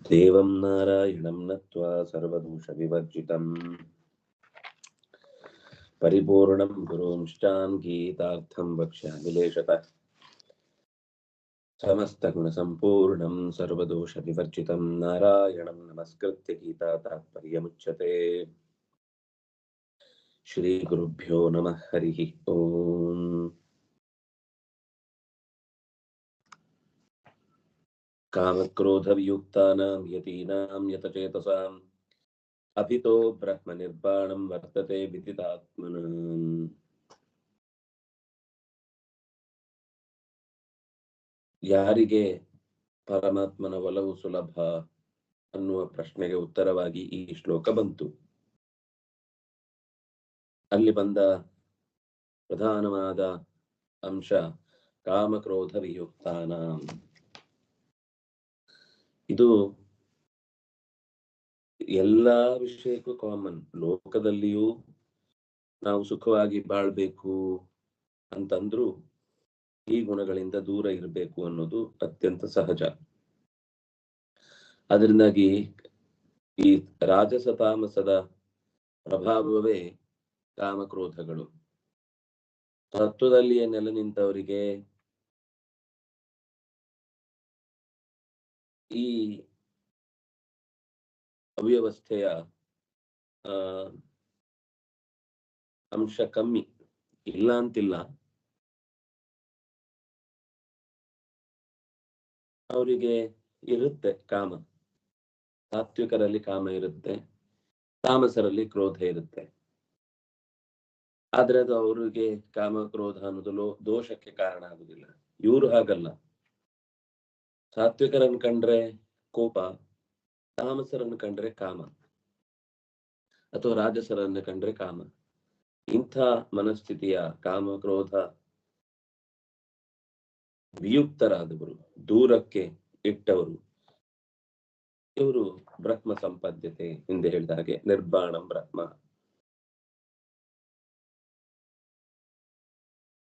ದೇವಂ ನಾರಾಯಣಂ ನತ್ವಾ ಸರ್ವದೋಷ ವಿವರ್ಜಿತಂ ಪರಿಪೂರ್ಣಂ ಗುರುಂಶ್ಚಾನ್ ಗೀತಾರ್ಥಂ ವಕ್ಷ್ಯಾಮಿ ಲೇಷತಃ ಸಮಸ್ತಗುಣ ಸಂಪೂರ್ಣಂ ಸರ್ವದೋಷ ವಿವರ್ಜಿತಂ ನಾರಾಯಣಂ ನಮಸ್ಕೃತ್ಯ ಗೀತಾ ತಾತ್ಪರ್ಯಮುಚ್ಯತೆ. ಶ್ರೀ ಗುರುಭ್ಯೋ ನಮಃ ಹರಿ ಓಂ. ಕಾಮಕ್ರೋಧ ವಿಯುಕ್ತಾನಾಂ ಯತೀನಾಂ ಯತಚೇತಸಾಂ ಅಭಿತೋ ಬ್ರಹ್ಮ ನಿರ್ವಾಣಂ ವರ್ತತೆ ವಿದಿತಾತ್ಮನಾಂ. ಯಾರಿಗೆ ಪರಮಾತ್ಮನ ಒಲವು ಸುಲಭ ಅನ್ನುವ ಪ್ರಶ್ನೆಗೆ ಉತ್ತರವಾಗಿ ಈ ಶ್ಲೋಕ ಬಂತು. ಅಲ್ಲಿ ಬಂದ ಪ್ರಧಾನವಾದ ಅಂಶ ಕಾಮಕ್ರೋಧ ವಿಯುಕ್ತಾನಾಂ. ಇದು ಎಲ್ಲಾ ವಿಷಯಕ್ಕೂ ಕಾಮನ್. ಲೋಕದಲ್ಲಿಯೂ ನಾವು ಸುಖವಾಗಿ ಬಾಳ್ಬೇಕು ಅಂತಂದ್ರು ಈ ಗುಣಗಳಿಂದ ದೂರ ಇರಬೇಕು ಅನ್ನೋದು ಅತ್ಯಂತ ಸಹಜ. ಅದರಿಂದಾಗಿ ಈ ರಾಜಸ ತಾಮಸದ ಪ್ರಭಾವವೇ ಕಾಮಕ್ರೋಧಗಳು. ತತ್ವದಲ್ಲಿಯೇ ನೆಲೆ ನಿಂತವರಿಗೆ ಈ ಅವ್ಯವಸ್ಥೆಯ ಅಂಶ ಕಮ್ಮಿ ಇಲ್ಲ ಅಂತಿಲ್ಲ. ಅವರಿಗೆ ಇರುತ್ತೆ ಕಾಮ. ಸಾತ್ವಿಕರಲ್ಲಿ ಕಾಮ ಇರುತ್ತೆ, ತಾಮಸರಲ್ಲಿ ಕ್ರೋಧ ಇರುತ್ತೆ. ಆದ್ರೆ ಅದು ಅವರಿಗೆ ಕಾಮ ಕ್ರೋಧ ಅನ್ನೋದು ದೋಷಕ್ಕೆ ಕಾರಣ ಆಗುದಿಲ್ಲ. ಇವರು ಹಾಗಲ್ಲ. ಸಾತ್ವಿಕರನ್ನು ಕಂಡ್ರೆ ಕೋಪ, ತಾಮಸರನ್ನು ಕಂಡ್ರೆ ಕಾಮ, ಅಥವಾ ರಾಜಸರನ್ನು ಕಂಡ್ರೆ ಕಾಮ. ಇಂಥ ಮನಸ್ಥಿತಿಯ ಕಾಮ ಕ್ರೋಧ ವಿಯುಕ್ತರಾದವರು, ದೂರಕ್ಕೆ ಇಟ್ಟವರು, ಇವರು ಬ್ರಹ್ಮ ಸಂಪದ್ಯತೆ. ಹಿಂದೆ ಹೇಳಿದ ಹಾಗೆ ನಿರ್ವಾಣಂ ಬ್ರಹ್ಮ.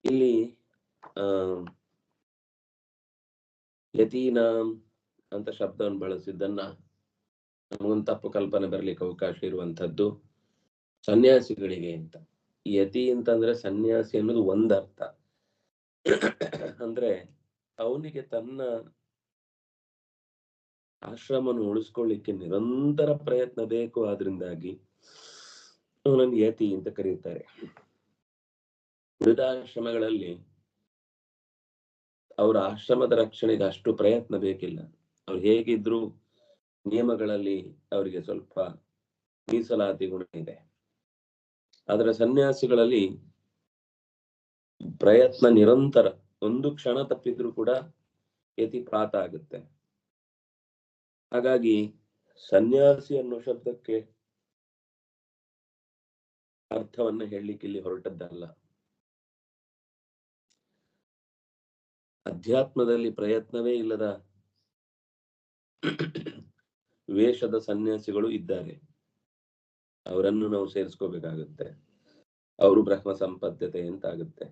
ಇಲ್ಲಿ ಯತೀನಾಂ ಅಂತ ಶಬ್ದವನ್ನು ಬಳಸಿದ್ದನ್ನ ನಮಗೊಂದು ತಪ್ಪು ಕಲ್ಪನೆ ಬರ್ಲಿಕ್ಕೆ ಅವಕಾಶ ಇರುವಂತದ್ದು ಸನ್ಯಾಸಿಗಳಿಗೆ ಅಂತ. ಯತಿ ಅಂತಂದ್ರೆ ಸನ್ಯಾಸಿ ಅನ್ನೋದು ಒಂದರ್ಥ. ಅಂದ್ರೆ ಅವನಿಗೆ ತನ್ನ ಆಶ್ರಮವನ್ನು ಉಳಿಸ್ಕೊಳ್ಳಿಕ್ಕೆ ನಿರಂತರ ಪ್ರಯತ್ನ ಬೇಕು. ಆದ್ರಿಂದಾಗಿ ಅವನನ್ನು ಯತಿ ಅಂತ ಕರೀತಾರೆ. ವೃದ್ಧಾಶ್ರಮಗಳಲ್ಲಿ ಅವರ ಆಶ್ರಮದ ರಕ್ಷಣೆಗೆ ಅಷ್ಟು ಪ್ರಯತ್ನ ಬೇಕಿಲ್ಲ. ಅವ್ರು ಹೇಗಿದ್ರು ನಿಯಮಗಳಲ್ಲಿ ಅವರಿಗೆ ಸ್ವಲ್ಪ ಮೀಸಲಾತಿ ಗುಣ ಇದೆ. ಆದ್ರೆ ಸನ್ಯಾಸಿಗಳಲ್ಲಿ ಪ್ರಯತ್ನ ನಿರಂತರ. ಒಂದು ಕ್ಷಣ ತಪ್ಪಿದ್ರು ಕೂಡ ಯತಿಪಾತ ಆಗುತ್ತೆ. ಹಾಗಾಗಿ ಸನ್ಯಾಸಿ ಅನ್ನೋ ಶಬ್ದಕ್ಕೆ ಅರ್ಥವನ್ನ ಹೇಳಲಿಕ್ಕೆ ಇಲ್ಲಿ ಹೊರಟದ್ದಲ್ಲ. ಅಧ್ಯಾತ್ಮದಲ್ಲಿ ಪ್ರಯತ್ನವೇ ಇಲ್ಲದ ವೇಷದ ಸನ್ಯಾಸಿಗಳು ಇದ್ದಾರೆ. ಅವರನ್ನು ನಾವು ಸೇರಿಸ್ಕೋಬೇಕಾಗುತ್ತೆ. ಅವರು ಬ್ರಹ್ಮ ಸಂಪದ್ಯತೆ ಅಂತ ಆಗುತ್ತೆ.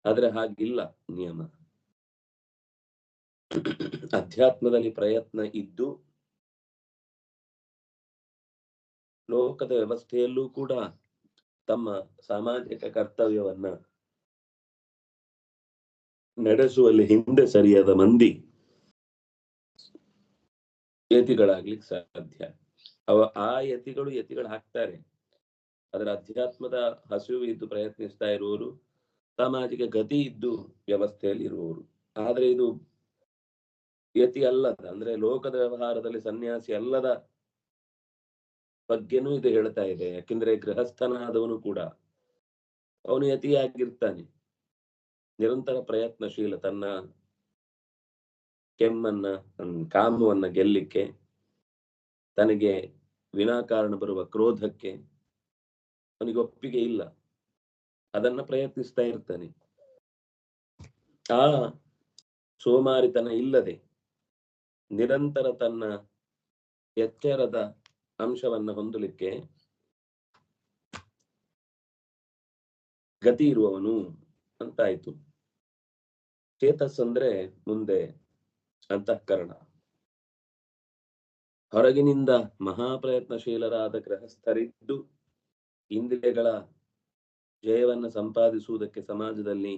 ಆದ್ರೆ ಹಾಗಿಲ್ಲ ನಿಯಮ. ಅಧ್ಯಾತ್ಮದಲ್ಲಿ ಪ್ರಯತ್ನ ಇದ್ದು ಲೋಕದ ವ್ಯವಸ್ಥೆಯಲ್ಲೂ ಕೂಡ ತಮ್ಮ ಸಾಮಾಜಿಕ ಕರ್ತವ್ಯವನ್ನ ನಡೆಸುವಲ್ಲಿ ಹಿಂದೆ ಸರಿಯಾದ ಮಂದಿ ಯತಿಗಳಾಗ್ಲಿಕ್ಕೆ ಸಾಧ್ಯ. ಆ ಯತಿಗಳು ಹಾಕ್ತಾರೆ. ಅದರ ಅಧ್ಯಾತ್ಮದ ಹಸಿವು ಇದ್ದು ಪ್ರಯತ್ನಿಸ್ತಾ ಇರುವವರು, ಸಾಮಾಜಿಕ ಗತಿ ಇದ್ದು ವ್ಯವಸ್ಥೆಯಲ್ಲಿ ಇರುವವರು. ಆದ್ರೆ ಇದು ಯತಿ ಅಲ್ಲದ, ಅಂದ್ರೆ ಲೋಕದ ವ್ಯವಹಾರದಲ್ಲಿ ಸನ್ಯಾಸಿ ಅಲ್ಲದ ಬಗ್ಗೆನೂ ಇದು ಹೇಳ್ತಾ ಇದೆ. ಯಾಕೆಂದ್ರೆ ಗೃಹಸ್ಥನಾದವನು ಕೂಡ ಅವನು ಯತಿಯಾಗಿರ್ತಾನೆ. ನಿರಂತರ ಪ್ರಯತ್ನಶೀಲ. ತನ್ನ ಕೆಮ್ಮನ್ನ, ಕಾಮವನ್ನ ಗೆಲ್ಲಿಕ್ಕೆ, ತನಗೆ ವಿನಾಕಾರಣ ಬರುವ ಕ್ರೋಧಕ್ಕೆ ಅವನಿಗೆ ಒಪ್ಪಿಗೆ ಇಲ್ಲ. ಅದನ್ನ ಪ್ರಯತ್ನಿಸ್ತಾ ಇರ್ತಾನೆ. ಆ ಸೋಮಾರಿತನ ಇಲ್ಲದೆ ನಿರಂತರ ತನ್ನ ಎಚ್ಚರದ ಅಂಶವನ್ನ ಹೊಂದಲಿಕ್ಕೆ ಗತಿ ಇರುವವನು ಅಂತಾಯ್ತು. ಚೇತಸ್ ಅಂದ್ರೆ ಮುಂದೆ ಅಂತಃಕರಣ. ಹೊರಗಿನಿಂದ ಮಹಾಪ್ರಯತ್ನಶೀಲರಾದ ಗೃಹಸ್ಥರಿದ್ದು ಇಂದ್ರಿಯಗಳ ಜಯವನ್ನು ಸಂಪಾದಿಸುವುದಕ್ಕೆ ಸಮಾಜದಲ್ಲಿ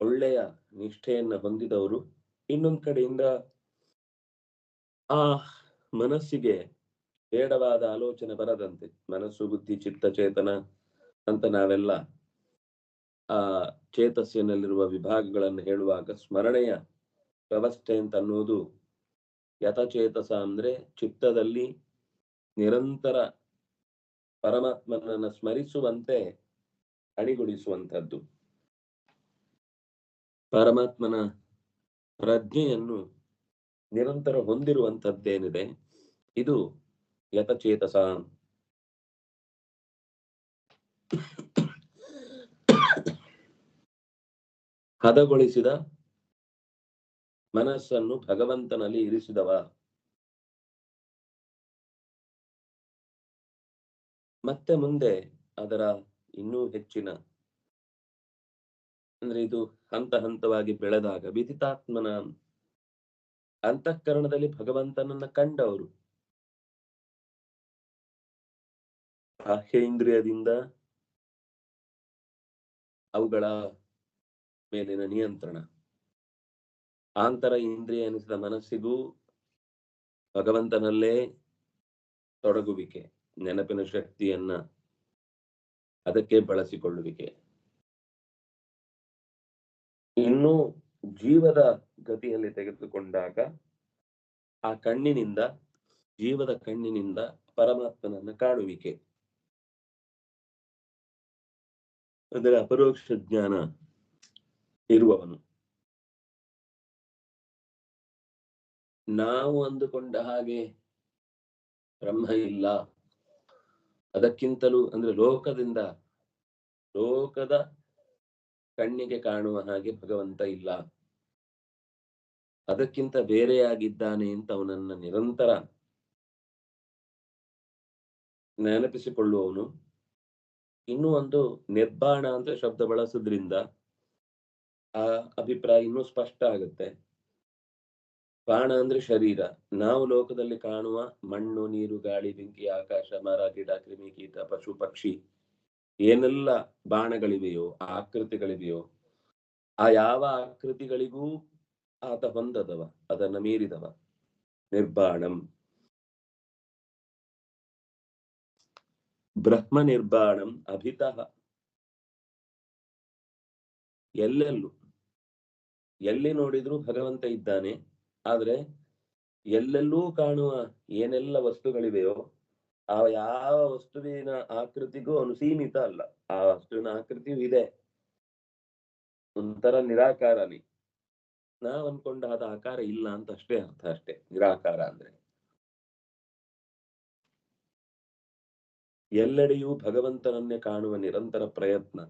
ಒಳ್ಳೆಯ ನಿಷ್ಠೆಯನ್ನ ಹೊಂದಿದವರು, ಇನ್ನೊಂದು ಕಡೆಯಿಂದ ಆ ಮನಸ್ಸಿಗೆ ಬೇಡವಾದ ಆಲೋಚನೆ ಬರದಂತೆ, ಮನಸ್ಸು ಬುದ್ಧಿ ಚಿತ್ತ ಚೇತನ ಅಂತ ನಾವೆಲ್ಲ ಆ ಚೇತಸ್ಸಿನಲ್ಲಿರುವ ವಿಭಾಗಗಳನ್ನು ಹೇಳುವಾಗ ಸ್ಮರಣೆಯ ವ್ಯವಸ್ಥೆ ಅಂತ ಅನ್ನೋದು ಯಥಚೇತಸ ಅಂದ್ರೆ ಚಿತ್ತದಲ್ಲಿ ನಿರಂತರ ಪರಮಾತ್ಮನನ್ನ ಸ್ಮರಿಸುವಂತೆ ಅಣಿಗೊಳಿಸುವಂಥದ್ದು. ಪರಮಾತ್ಮನ ಪ್ರಜ್ಞೆಯನ್ನು ನಿರಂತರ ಹೊಂದಿರುವಂಥದ್ದೇನಿದೆ ಇದು ಯಥಚೇತಸ. ಹದಗೊಳಿಸಿದ ಮನಸ್ಸನ್ನು ಭಗವಂತನಲ್ಲಿ ಇರಿಸಿದವ. ಮತ್ತೆ ಮುಂದೆ ಅದರ ಇನ್ನೂ ಹೆಚ್ಚಿನ ಅಂದ್ರೆ ಇದು ಹಂತ ಹಂತವಾಗಿ ಬೆಳೆದಾಗ ವಿದಿತಾತ್ಮನ ಅಂತಃಕರಣದಲ್ಲಿ ಭಗವಂತನನ್ನ ಕಂಡವರು ಬಾಹ್ಯೇಂದ್ರಿಯದಿಂದ ಅವುಗಳ ಮೇಲಿನ ನಿಯಂತ್ರಣ, ಆಂತರ ಇಂದ್ರಿಯ ಎನಿಸಿದ ಮನಸ್ಸಿಗೂ ಭಗವಂತನಲ್ಲೇ ತೊಡಗುವಿಕೆ, ನೆನಪಿನ ಶಕ್ತಿಯನ್ನ ಅದಕ್ಕೆ ಬಳಸಿಕೊಳ್ಳುವಿಕೆ. ಇನ್ನು ಜೀವದ ಗತಿಯಲ್ಲಿ ತೆಗೆದುಕೊಂಡಾಗ ಆ ಕಣ್ಣಿನಿಂದ, ಜೀವದ ಕಣ್ಣಿನಿಂದ ಪರಮಾತ್ಮನನ್ನ ಕಾಣುವಿಕೆ, ಅಂದರೆ ಅಪರೋಕ್ಷ ಜ್ಞಾನ ಇರುವವನು. ನಾವು ಅಂದುಕೊಂಡ ಹಾಗೆ ಬ್ರಹ್ಮ ಇಲ್ಲ, ಅದಕ್ಕಿಂತಲೂ ಅಂದ್ರೆ ಲೋಕದ ಕಣ್ಣಿಗೆ ಕಾಣುವ ಹಾಗೆ ಭಗವಂತ ಇಲ್ಲ, ಅದಕ್ಕಿಂತ ಬೇರೆಯಾಗಿದ್ದಾನೆ ಅಂತ ಅವನನ್ನ ನಿರಂತರ ನೆನಪಿಸಿಕೊಳ್ಳುವವನು. ಇನ್ನೂ ಒಂದು ನಿರ್ಬಾಣ ಅಂತ ಶಬ್ದ ಬಳಸೋದ್ರಿಂದ ಆ ಅಭಿಪ್ರಾಯ ಇನ್ನೂ ಸ್ಪಷ್ಟ ಆಗುತ್ತೆ. ಬಾಣ ಅಂದ್ರೆ ಶರೀರ, ನಾವು ಲೋಕದಲ್ಲಿ ಕಾಣುವ ಮಣ್ಣು ನೀರು ಗಾಳಿ ಬೆಂಕಿ ಆಕಾಶ ಮರ ಗಿಡ ಕ್ರಿಮಿ ಕೀಟ ಪಶು ಪಕ್ಷಿ ಏನೆಲ್ಲ ಬಾಣಗಳಿವೆಯೋ ಆಕೃತಿಗಳಿವೆಯೋ ಆ ಯಾವ ಆಕೃತಿಗಳಿಗೂ ಆತ ಹೊಂದದವ, ಅದನ್ನ ಮೀರಿದವ. ನಿರ್ಬಾಣಂ ಬ್ರಹ್ಮ ನಿರ್ಬಾಣಂ ಅಭಿತಃ. ಎಲ್ಲಿ ನೋಡಿದ್ರೂ ಭಗವಂತ ಇದ್ದಾನೆ, ಆದ್ರೆ ಎಲ್ಲೆಲ್ಲೂ ಕಾಣುವ ಏನೆಲ್ಲ ವಸ್ತುಗಳಿವೆಯೋ ಆ ಯಾವ ವಸ್ತುವಿನ ಆಕೃತಿಗೂ ಅವನು ಸೀಮಿತ ಅಲ್ಲ. ಆ ವಸ್ತುವಿನ ಆಕೃತಿಯೂ ಇದೆ, ಒಂಥರ ನಿರಾಕಾರನೇ. ನಾವ್ ಅನ್ಕೊಂಡ ಆದ ಆಕಾರ ಇಲ್ಲ ಅಂತ ಅಷ್ಟೇ ಅರ್ಥ, ಅಷ್ಟೇ ನಿರಾಕಾರ ಅಂದ್ರೆ. ಎಲ್ಲೆಡೆಯೂ ಭಗವಂತನನ್ನೇ ಕಾಣುವ ನಿರಂತರ ಪ್ರಯತ್ನ.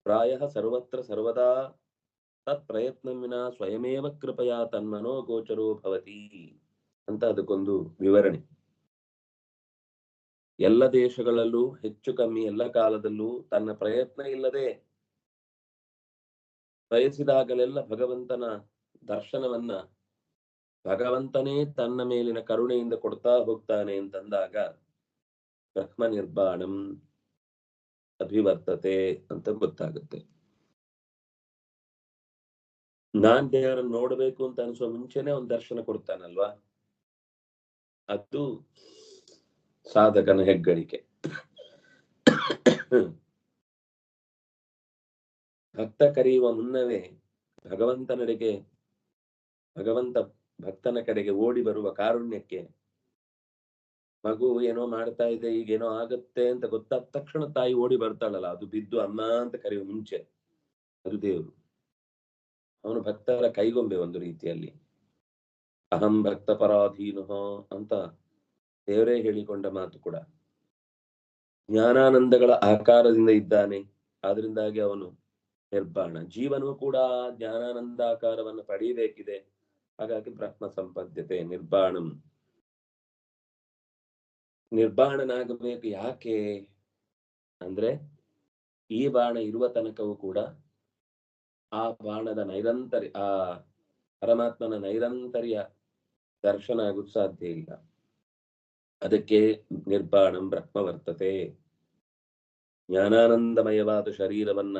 ಪ್ರಾಯ ಸರ್ವತ್ರ ಸರ್ವದಾ ತತ್ ಪ್ರಯತ್ನ ವಿನಾ ಸ್ವಯಮೇವ ಕೃಪಯಾ ತನ್ಮನೋ ಗೋಚರೋ ಭವತಿ ಅಂತ ಅದಕ್ಕೊಂದು ವಿವರಣೆ. ಎಲ್ಲ ದೇಶಗಳಲ್ಲೂ ಹೆಚ್ಚು ಕಮ್ಮಿ ಎಲ್ಲ ಕಾಲದಲ್ಲೂ ತನ್ನ ಪ್ರಯತ್ನ ಇಲ್ಲದೆ ಬಯಸಿದಾಗಲೆಲ್ಲ ಭಗವಂತನ ದರ್ಶನವನ್ನ ಭಗವಂತನೇ ತನ್ನ ಮೇಲಿನ ಕರುಣೆಯಿಂದ ಕೊಡ್ತಾ ಹೋಗ್ತಾನೆ ಅಂತಂದಾಗ ಬ್ರಹ್ಮ ನಿರ್ಬಾಣಂ ಅಭಿವರ್ತತೆ ಅಂತ ಗೊತ್ತಾಗುತ್ತೆ. ನಾನ್ ದೇವರನ್ನು ನೋಡ್ಬೇಕು ಅಂತ ಅನ್ಸೋ ಮುಂಚೆನೆ ಒಂದು ದರ್ಶನ ಕೊಡ್ತಾನಲ್ವಾ, ಅದು ಸಾಧಕನ ಹೆಗ್ಗಳಿಕೆ. ಭಕ್ತ ಕರೆಯುವ ಮುನ್ನವೇ ಭಗವಂತ ಭಕ್ತನ ಕಡೆಗೆ ಓಡಿ ಬರುವ ಕಾರುಣ್ಯಕ್ಕೆ, ಮಗು ಏನೋ ಮಾಡ್ತಾ ಇದೆ ಈಗೇನೋ ಆಗತ್ತೆ ಅಂತ ಗೊತ್ತಾದ ತಕ್ಷಣ ತಾಯಿ ಓಡಿ ಬರ್ತಾಳಲ್ಲ, ಅದು ಬಿದ್ದು ಅಮ್ಮ ಅಂತ ಕರೆಯುವ ಮುಂಚೆ ಅದು ದೇವರು. ಅವನು ಭಕ್ತರ ಕೈಗೊಂಬೆ ಒಂದು ರೀತಿಯಲ್ಲಿ. ಅಹಂ ಭಕ್ತ ಪರಾಧೀನೋ ಅಂತ ದೇವರೇ ಹೇಳಿಕೊಂಡ ಮಾತು ಕೂಡ. ಜ್ಞಾನಾನಂದಗಳ ಆಕಾರದಿಂದ ಇದ್ದಾನೆ, ಆದ್ರಿಂದಾಗಿ ಅವನು ನಿರ್ಬಾಣ. ಜೀವನೂ ಕೂಡ ಜ್ಞಾನಾನಂದಾಕಾರವನ್ನು ಪಡೆಯಬೇಕಿದೆ, ಹಾಗಾಗಿ ಬ್ರಹ್ಮ ಸಂಪದ್ಯತೆ ನಿರ್ಬಾಣಂ. ನಿರ್ಬಾಣನಾಗಬೇಕು ಯಾಕೆ ಅಂದ್ರೆ ಈ ಬಾಣ ಇರುವ ತನಕವೂ ಕೂಡ ಆ ಬಾಣದ ನೈರಂತರ್ಯ, ಆ ಪರಮಾತ್ಮನ ನೈರಂತರ್ಯ ದರ್ಶನ ಆಗೋದು ಸಾಧ್ಯ ಇಲ್ಲ. ಅದಕ್ಕೆ ನಿರ್ಬಾಣಂ ಬ್ರಹ್ಮ ವರ್ತತೆ. ಜ್ಞಾನಾನಂದಮಯವಾದ ಶರೀರವನ್ನ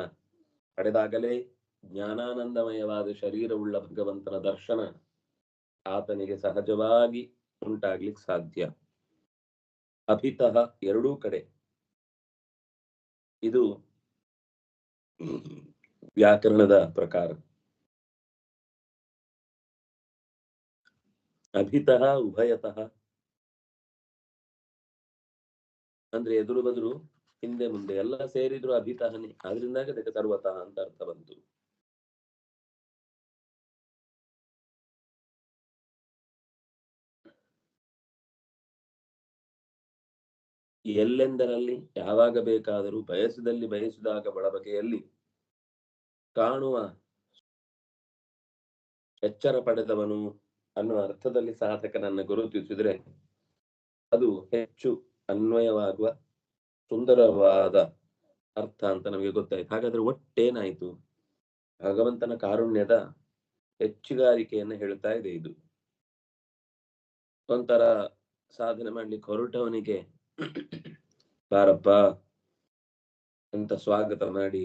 ಪಡೆದಾಗಲೇ ಜ್ಞಾನಾನಂದಮಯವಾದ ಶರೀರವುಳ್ಳ ಭಗವಂತನ ದರ್ಶನ ಆತನಿಗೆ ಸಹಜವಾಗಿ ಉಂಟಾಗ್ಲಿಕ್ಕೆ ಸಾಧ್ಯ. ಅಭಿತಃ ಎರಡೂ ಕಡೆ. ಇದು ವ್ಯಾಕರಣದ ಪ್ರಕಾರ. ಅಭಿತಃ ಉಭಯತಃ ಅಂದ್ರೆ ಎದುರು ಬದುರು, ಹಿಂದೆ ಮುಂದೆ ಎಲ್ಲ ಸೇರಿದ್ರು ಅಭಿತಹನೇ. ಆದ್ರಿಂದಾಗಿ ಅದಕ್ಕೆ ಸರ್ವತಃ ಅಂತ ಅರ್ಥ ಬಂತು. ಎಲ್ಲೆಂದರಲ್ಲಿ ಯಾವಾಗ ಬೇಕಾದರೂ ಬಯಸಿದಲ್ಲಿ ಬಯಸಿದಾಗ ಬಳಬಗೆಯಲ್ಲಿ ಕಾಣುವ ಎಚ್ಚರ ಪಡೆದವನು ಅನ್ನುವ ಅರ್ಥದಲ್ಲಿ ಸಾಧಕನನ್ನು ಗುರುತಿಸಿದ್ರೆ ಅದು ಹೆಚ್ಚು ಅನ್ವಯವಾಗುವ ಸುಂದರವಾದ ಅರ್ಥ ಅಂತ ನಮಗೆ ಗೊತ್ತಾಯ್ತು. ಹಾಗಾದ್ರೆ ಒಟ್ಟೇನಾಯ್ತು? ಭಗವಂತನ ಕಾರುಣ್ಯದ ಹೆಚ್ಚುಗಾರಿಕೆಯನ್ನ ಹೇಳ್ತಾ ಇದೆ ಇದು. ಒಂಥರ ಸಾಧನೆ ಮಾಡ್ಲಿಕ್ಕೆ ಹೊರಟವನಿಗೆ ಬಾರಪ್ಪ ಅಂತ ಸ್ವಾಗತ ಮಾಡಿ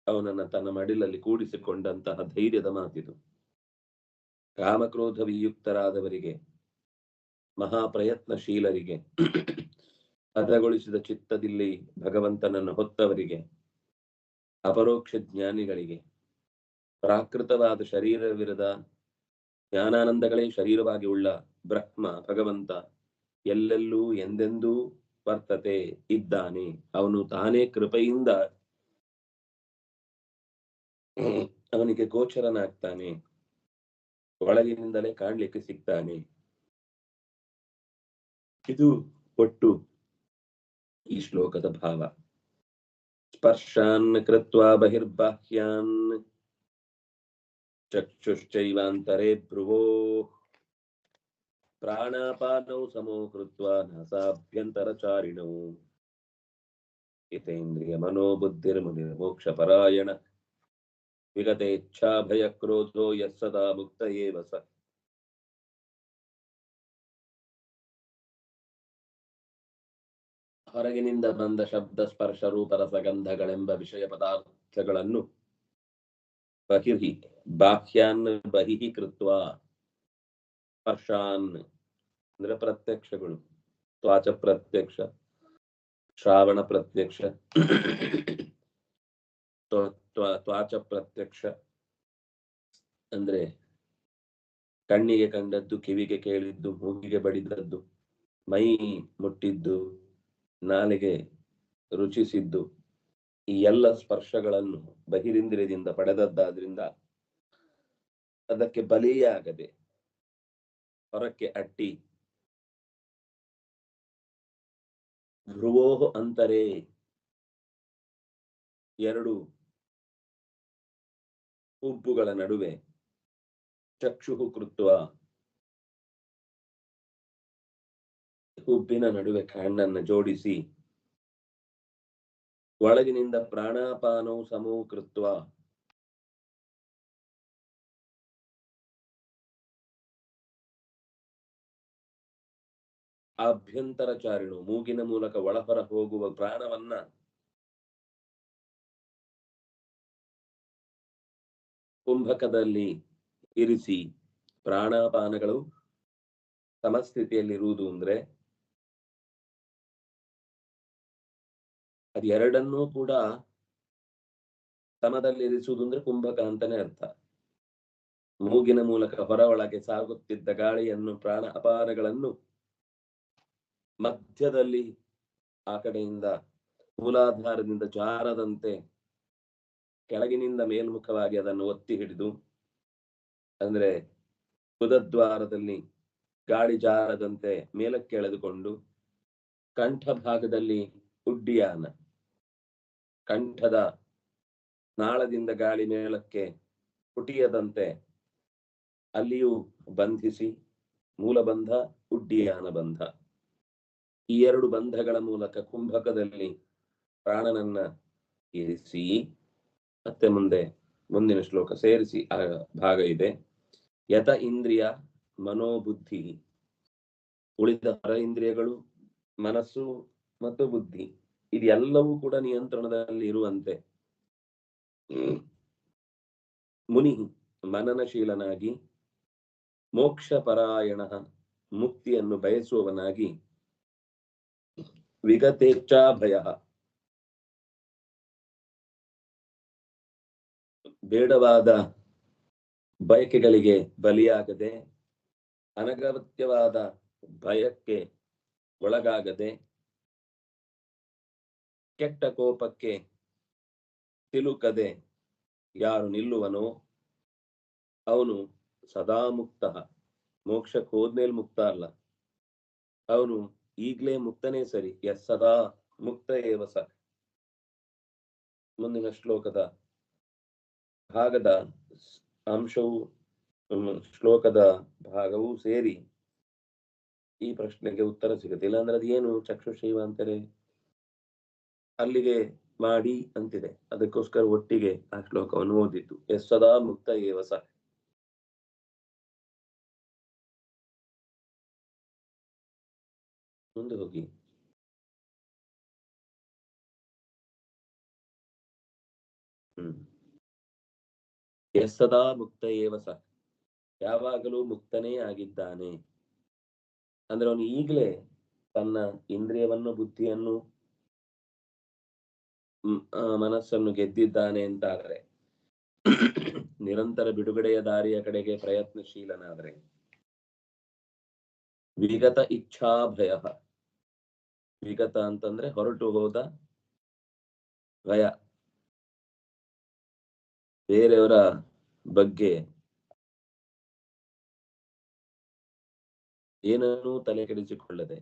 ಅವನನ್ನ ತನ್ನ ಮಡಿಲಲ್ಲಿ ಕೂಡಿಸಿಕೊಂಡಂತಹ ಧೈರ್ಯದ ಮಾತಿದು. ಕಾಮಕ್ರೋಧ ವಿಯುಕ್ತರಾದವರಿಗೆ, ಮಹಾಪ್ರಯತ್ನಶೀಲರಿಗೆ, ಹದಗೊಳಿಸಿದ ಚಿತ್ತದಲ್ಲಿ ಭಗವಂತನನ್ನು ಹೊತ್ತವರಿಗೆ, ಅಪರೋಕ್ಷ ಜ್ಞಾನಿಗಳಿಗೆ, ಪ್ರಾಕೃತವಾದ ಶರೀರವಿರದ ಜ್ಞಾನಾನಂದಗಳೇ ಶರೀರವಾಗಿ ಉಳ್ಳ ಬ್ರಹ್ಮ ಭಗವಂತ ಎಲ್ಲೆಲ್ಲೂ ಎಂದೆಂದೂ ವರ್ತತೆ, ಇದ್ದಾನೆ. ಅವನು ತಾನೇ ಕೃಪೆಯಿಂದ ಅವನಿಗೆ ಗೋಚರನಾಗ್ತಾನೆ, ಒಳಗಿನಿಂದಲೇ ಕಾಣ್ಲಿಕ್ಕೆ ಸಿಗ್ತಾನೆ. ಇದು ಒಟ್ಟು ಈ ಶ್ಲೋಕದ ಭಾವ. ಸ್ಪರ್ಶಾನ್ ಕೃತ್ವಾ ಬಹಿರ್ಬಾಹ್ಯಾನ್ ಚಕ್ಷುಶ್ಚೈವಾಂತರೇ ಭ್ರುವೋ ಪ್ರಾಣಾಪಾನೌ ಸಮೋ ಕೃತ್ವಾ ನಾಸಾಭ್ಯಂತರಚಾರಿಣೌ ಹಿತೇಂದ್ರಿಯ ಮನೋಬುದ್ಧಿರ್ಮುನಿರ್ಮೋಕ್ಷ ಪರಾಯಣ ವಿಗತೇಚ್ಛಾ ಭಯ ಕ್ರೋಧೋ ಯಸ್ಸದಾ ಮುಕ್ತ ಏವ ಸ. ಹೊರಗಿನಿಂದ ಬಂದ ಶಬ್ದ ಸ್ಪರ್ಶ ರೂಪ ರಸಗಂಧಗಳೆಂಬ ವಿಷಯ ಪದಾರ್ಥಗಳನ್ನು ಬಹಿರ್ಹಿ ಬಾಹ್ಯಾನ್ ಬಹಿಹಿ ಕೃತ್ವಾ, ಸ್ಪರ್ಶಾನ್ ಅಂದ್ರೆ ಪ್ರತ್ಯಕ್ಷಗಳು, ತ್ವಾಚ ಪ್ರತ್ಯಕ್ಷ, ಶ್ರಾವಣ ಪ್ರತ್ಯಕ್ಷ, ತ್ವಾಚ ಪ್ರತ್ಯಕ್ಷ ಅಂದ್ರೆ ಕಣ್ಣಿಗೆ ಕಂಡದ್ದು, ಕಿವಿಗೆ ಕೇಳಿದ್ದು, ಮೂಗಿಗೆ ಬಡಿದದ್ದು, ಮೈ ಮುಟ್ಟಿದ್ದು, ನಾಲಿಗೆ ರುಚಿಸಿದ್ದು, ಈ ಎಲ್ಲ ಸ್ಪರ್ಶಗಳನ್ನು ಬಹಿರಿಂದ್ರಿಯದಿಂದ ಪಡೆದದ್ದಾದ್ರಿಂದ ಅದಕ್ಕೆ ಬಲಿಯಾಗದೆ ಹೊರಕ್ಕೆ ಅಟ್ಟಿ ಭ್ರುವೋಹ ಅಂತರೇ ಎರಡು ಹುಬ್ಬುಗಳ ನಡುವೆ ಚಕ್ಷು ಕೃತ್ವ ಹುಬ್ಬಿನ ನಡುವೆ ಕಣ್ಣನ್ನು ಜೋಡಿಸಿ ಒಳಗಿನಿಂದ ಪ್ರಾಣಾಪಾನೌ ಸಮೋ ಕೃತ್ವ ಆಭ್ಯಂತರಚಾರಿಣು ಮೂಗಿನ ಮೂಲಕ ಒಳಹೊರ ಹೋಗುವ ಪ್ರಾಣವನ್ನ ಕುಂಭಕದಲ್ಲಿ ಇರಿಸಿ, ಪ್ರಾಣಾಪಾನಗಳು ಸಮಸ್ಥಿತಿಯಲ್ಲಿರುವುದು ಅಂದ್ರೆ ಅದೆರಡನ್ನೂ ಕೂಡ ಸಮದಲ್ಲಿರಿಸುವುದು ಅಂದ್ರೆ ಕುಂಭಕ ಅಂತಾನೆ ಅರ್ಥ. ಮೂಗಿನ ಮೂಲಕ ಹೊರ ಒಳಗೆ ಸಾಗುತ್ತಿದ್ದ ಗಾಳಿಯನ್ನು, ಪ್ರಾಣ ಅಪಾರಗಳನ್ನು ಮಧ್ಯದಲ್ಲಿ ಆ ಕಡೆಯಿಂದ ಮೂಲಾಧಾರದಿಂದ ಜಾರದಂತೆ ಕೆಳಗಿನಿಂದ ಮೇಲ್ಮುಖವಾಗಿ ಅದನ್ನು ಒತ್ತಿ ಹಿಡಿದು, ಅಂದ್ರೆ ಉದದ್ವಾರದಲ್ಲಿ ಗಾಳಿ ಜಾರದಂತೆ ಮೇಲಕ್ಕೆ ಎಳೆದುಕೊಂಡು, ಕಂಠ ಭಾಗದಲ್ಲಿ ಉಡ್ಡಿಯಾನ, ಕಂಠದ ನಾಳದಿಂದ ಗಾಳಿ ಮೇಲಕ್ಕೆ ಪುಟಿಯದಂತೆ ಅಲ್ಲಿಯೂ ಬಂಧಿಸಿ, ಮೂಲಬಂಧ, ಉಡ್ಡಿಯಾನ ಬಂಧ, ಈ ಎರಡು ಬಂಧಗಳ ಮೂಲಕ ಕುಂಭಕದಲ್ಲಿ ಪ್ರಾಣನನ್ನ ಇರಿಸಿ ಮತ್ತೆ ಮುಂದಿನ ಶ್ಲೋಕ ಸೇರಿಸಿ ಆ ಭಾಗ ಇದೆ. ಯತ ಇಂದ್ರಿಯ ಮನೋಬುದ್ಧಿ, ಉಳಿದ ಹೊರ ಇಂದ್ರಿಯಗಳು, ಮನಸ್ಸು ಮತ್ತು ಬುದ್ಧಿ ಇದೆಲ್ಲವೂ ಕೂಡ ನಿಯಂತ್ರಣದಲ್ಲಿ ಇರುವಂತೆ ಮುನಿ ಮನನಶೀಲನಾಗಿ, ಮೋಕ್ಷ ಪರಾಯಣ ಮುಕ್ತಿಯನ್ನು ಬಯಸುವವನಾಗಿ, ವಿಗತೇಚ್ಛಾಭಯ ಬೇಡವಾದ ಬಯಕೆಗಳಿಗೆ ಬಲಿಯಾಗದೆ, ಅನಗತ್ಯವಾದ ಭಯಕ್ಕೆ ಒಳಗಾಗದೆ, ಕೆಟ್ಟ ಕೋಪಕ್ಕೆ ಸಿಲುಕದೆ ಯಾರು ನಿಲ್ಲುವನೋ ಅವನು ಸದಾ ಮುಕ್ತ. ಮೋಕ್ಷಕ್ಕೆ ಹೋದ್ಮೇಲೆ ಮುಕ್ತ ಅಲ್ಲ, ಅವನು ಈಗ್ಲೇ ಮುಕ್ತನೇ ಸರಿ. ಎಸ್ ಸದಾ ಮುಕ್ತ ಏವ ಸ. ಮುಂದಿನ ಶ್ಲೋಕದ ಭಾಗದ ಅಂಶವು ಶ್ಲೋಕದ ಭಾಗವೂ ಸೇರಿ ಈ ಪ್ರಶ್ನೆಗೆ ಉತ್ತರ ಸಿಗುತ್ತೆ. ಇಲ್ಲಾಂದ್ರೆ ಅದೇನು ಚಕ್ಷುಷೈವ ಅಂತಾರೆ, ಅಲ್ಲಿಗೆ ಮಾಡಿ ಅಂತಿದೆ. ಅದಕ್ಕೋಸ್ಕರ ಒಟ್ಟಿಗೆ ಆ ಶ್ಲೋಕವನ್ನು ಓದಿದ್ದು. ಎಸ್ ಸದಾ ಮುಕ್ತ ಏವ ಸ. ಮುಂದೆ ಹೋಗಿ. ಎಸ್ ಸದಾ ಮುಕ್ತ ಏವ ಸ, ಯಾವಾಗಲೂ ಮುಕ್ತನೇ ಆಗಿದ್ದಾನೆ. ಅಂದ್ರೆ ಅವನು ಈಗಲೇ ತನ್ನ ಇಂದ್ರಿಯವನ್ನು, ಬುದ್ಧಿಯನ್ನು, ಮನಸ್ಸನ್ನು ಗೆದ್ದಿದ್ದಾನೆ ಅಂತ ಆದ್ರೆ, ನಿರಂತರ ಬಿಡುಗಡೆಯ ದಾರಿಯ ಕಡೆಗೆ ಪ್ರಯತ್ನಶೀಲನಾದ್ರೆ, ವಿಗತ ಇಚ್ಛಾ ಭಯ. ವಿಗತ ಅಂತಂದ್ರೆ ಹೊರಟು ಹೋದ ಭಯ, ಬೇರೆಯವರ ಬಗ್ಗೆ ಏನನ್ನೂ ತಲೆ ಕೆಡಿಸಿಕೊಳ್ಳದೆ,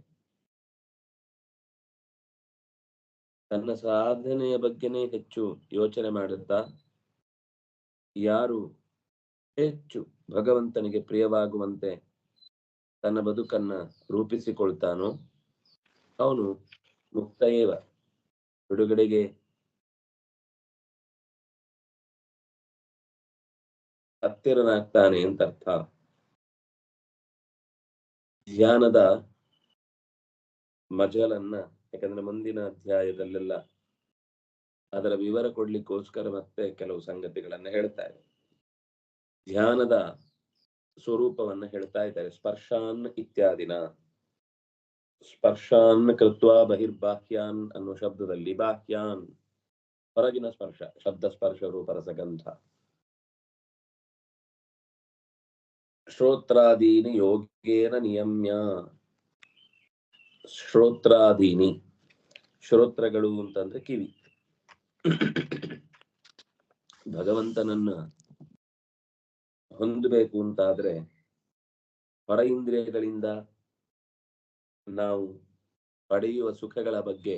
ತನ್ನ ಸಾಧನೆಯ ಬಗ್ಗೆನೇ ಹೆಚ್ಚು ಯೋಚನೆ ಮಾಡುತ್ತಾ, ಯಾರು ಹೆಚ್ಚು ಭಗವಂತನಿಗೆ ಪ್ರಿಯವಾಗುವಂತೆ ತನ್ನ ಬದುಕನ್ನ ರೂಪಿಸಿಕೊಳ್ತಾನೋ ಅವನು ಮುಕ್ತಯೇವ, ಬಿಡುಗಡೆಗೆ ಹತ್ತಿರನಾಗ್ತಾನೆ ಅಂತ ಅರ್ಥ. ಧ್ಯಾನದ ಮಜಲನ್ನ, ಯಾಕಂದ್ರೆ ಮುಂದಿನ ಅಧ್ಯಾಯದಲ್ಲೆಲ್ಲ ಅದರ ವಿವರ ಕೊಡ್ಲಿಕ್ಕೋಸ್ಕರ ಮತ್ತೆ ಕೆಲವು ಸಂಗತಿಗಳನ್ನ ಹೇಳ್ತಾ ಇದೆ. ಧ್ಯಾನದ ಸ್ವರೂಪವನ್ನ ಹೇಳ್ತಾ ಇದ್ದಾರೆ. ಸ್ಪರ್ಶಾನ್ ಇತ್ಯಾದಿನ, ಸ್ಪರ್ಶಾನ್ ಕೃತ್ವಾ ಬಹಿರ್ಬಾಹ್ಯಾನ್ ಅನ್ನೋ ಶಬ್ದದಲ್ಲಿ ಬಾಹ್ಯಾನ್ ಹೊರಗಿನ ಸ್ಪರ್ಶ, ಶಬ್ದ ಸ್ಪರ್ಶ ರೂಪ ರಸಗಂಧ, ಶ್ರೋತ್ರಾದೀನಿ ಯೋಗೇನ ನಿಯಮ್ಯ. ಶ್ರೋತ್ರಾದೀನಿ, ಶ್ರೋತ್ರಗಳು ಅಂತಂದ್ರೆ ಕಿವಿ. ಭಗವಂತನನ್ನ ಹೊಂದಬೇಕು ಅಂತಾದ್ರೆ ಹೊರ ಇಂದ್ರಿಯಗಳಿಂದ ನಾವು ಪಡೆಯುವ ಸುಖಗಳ ಬಗ್ಗೆ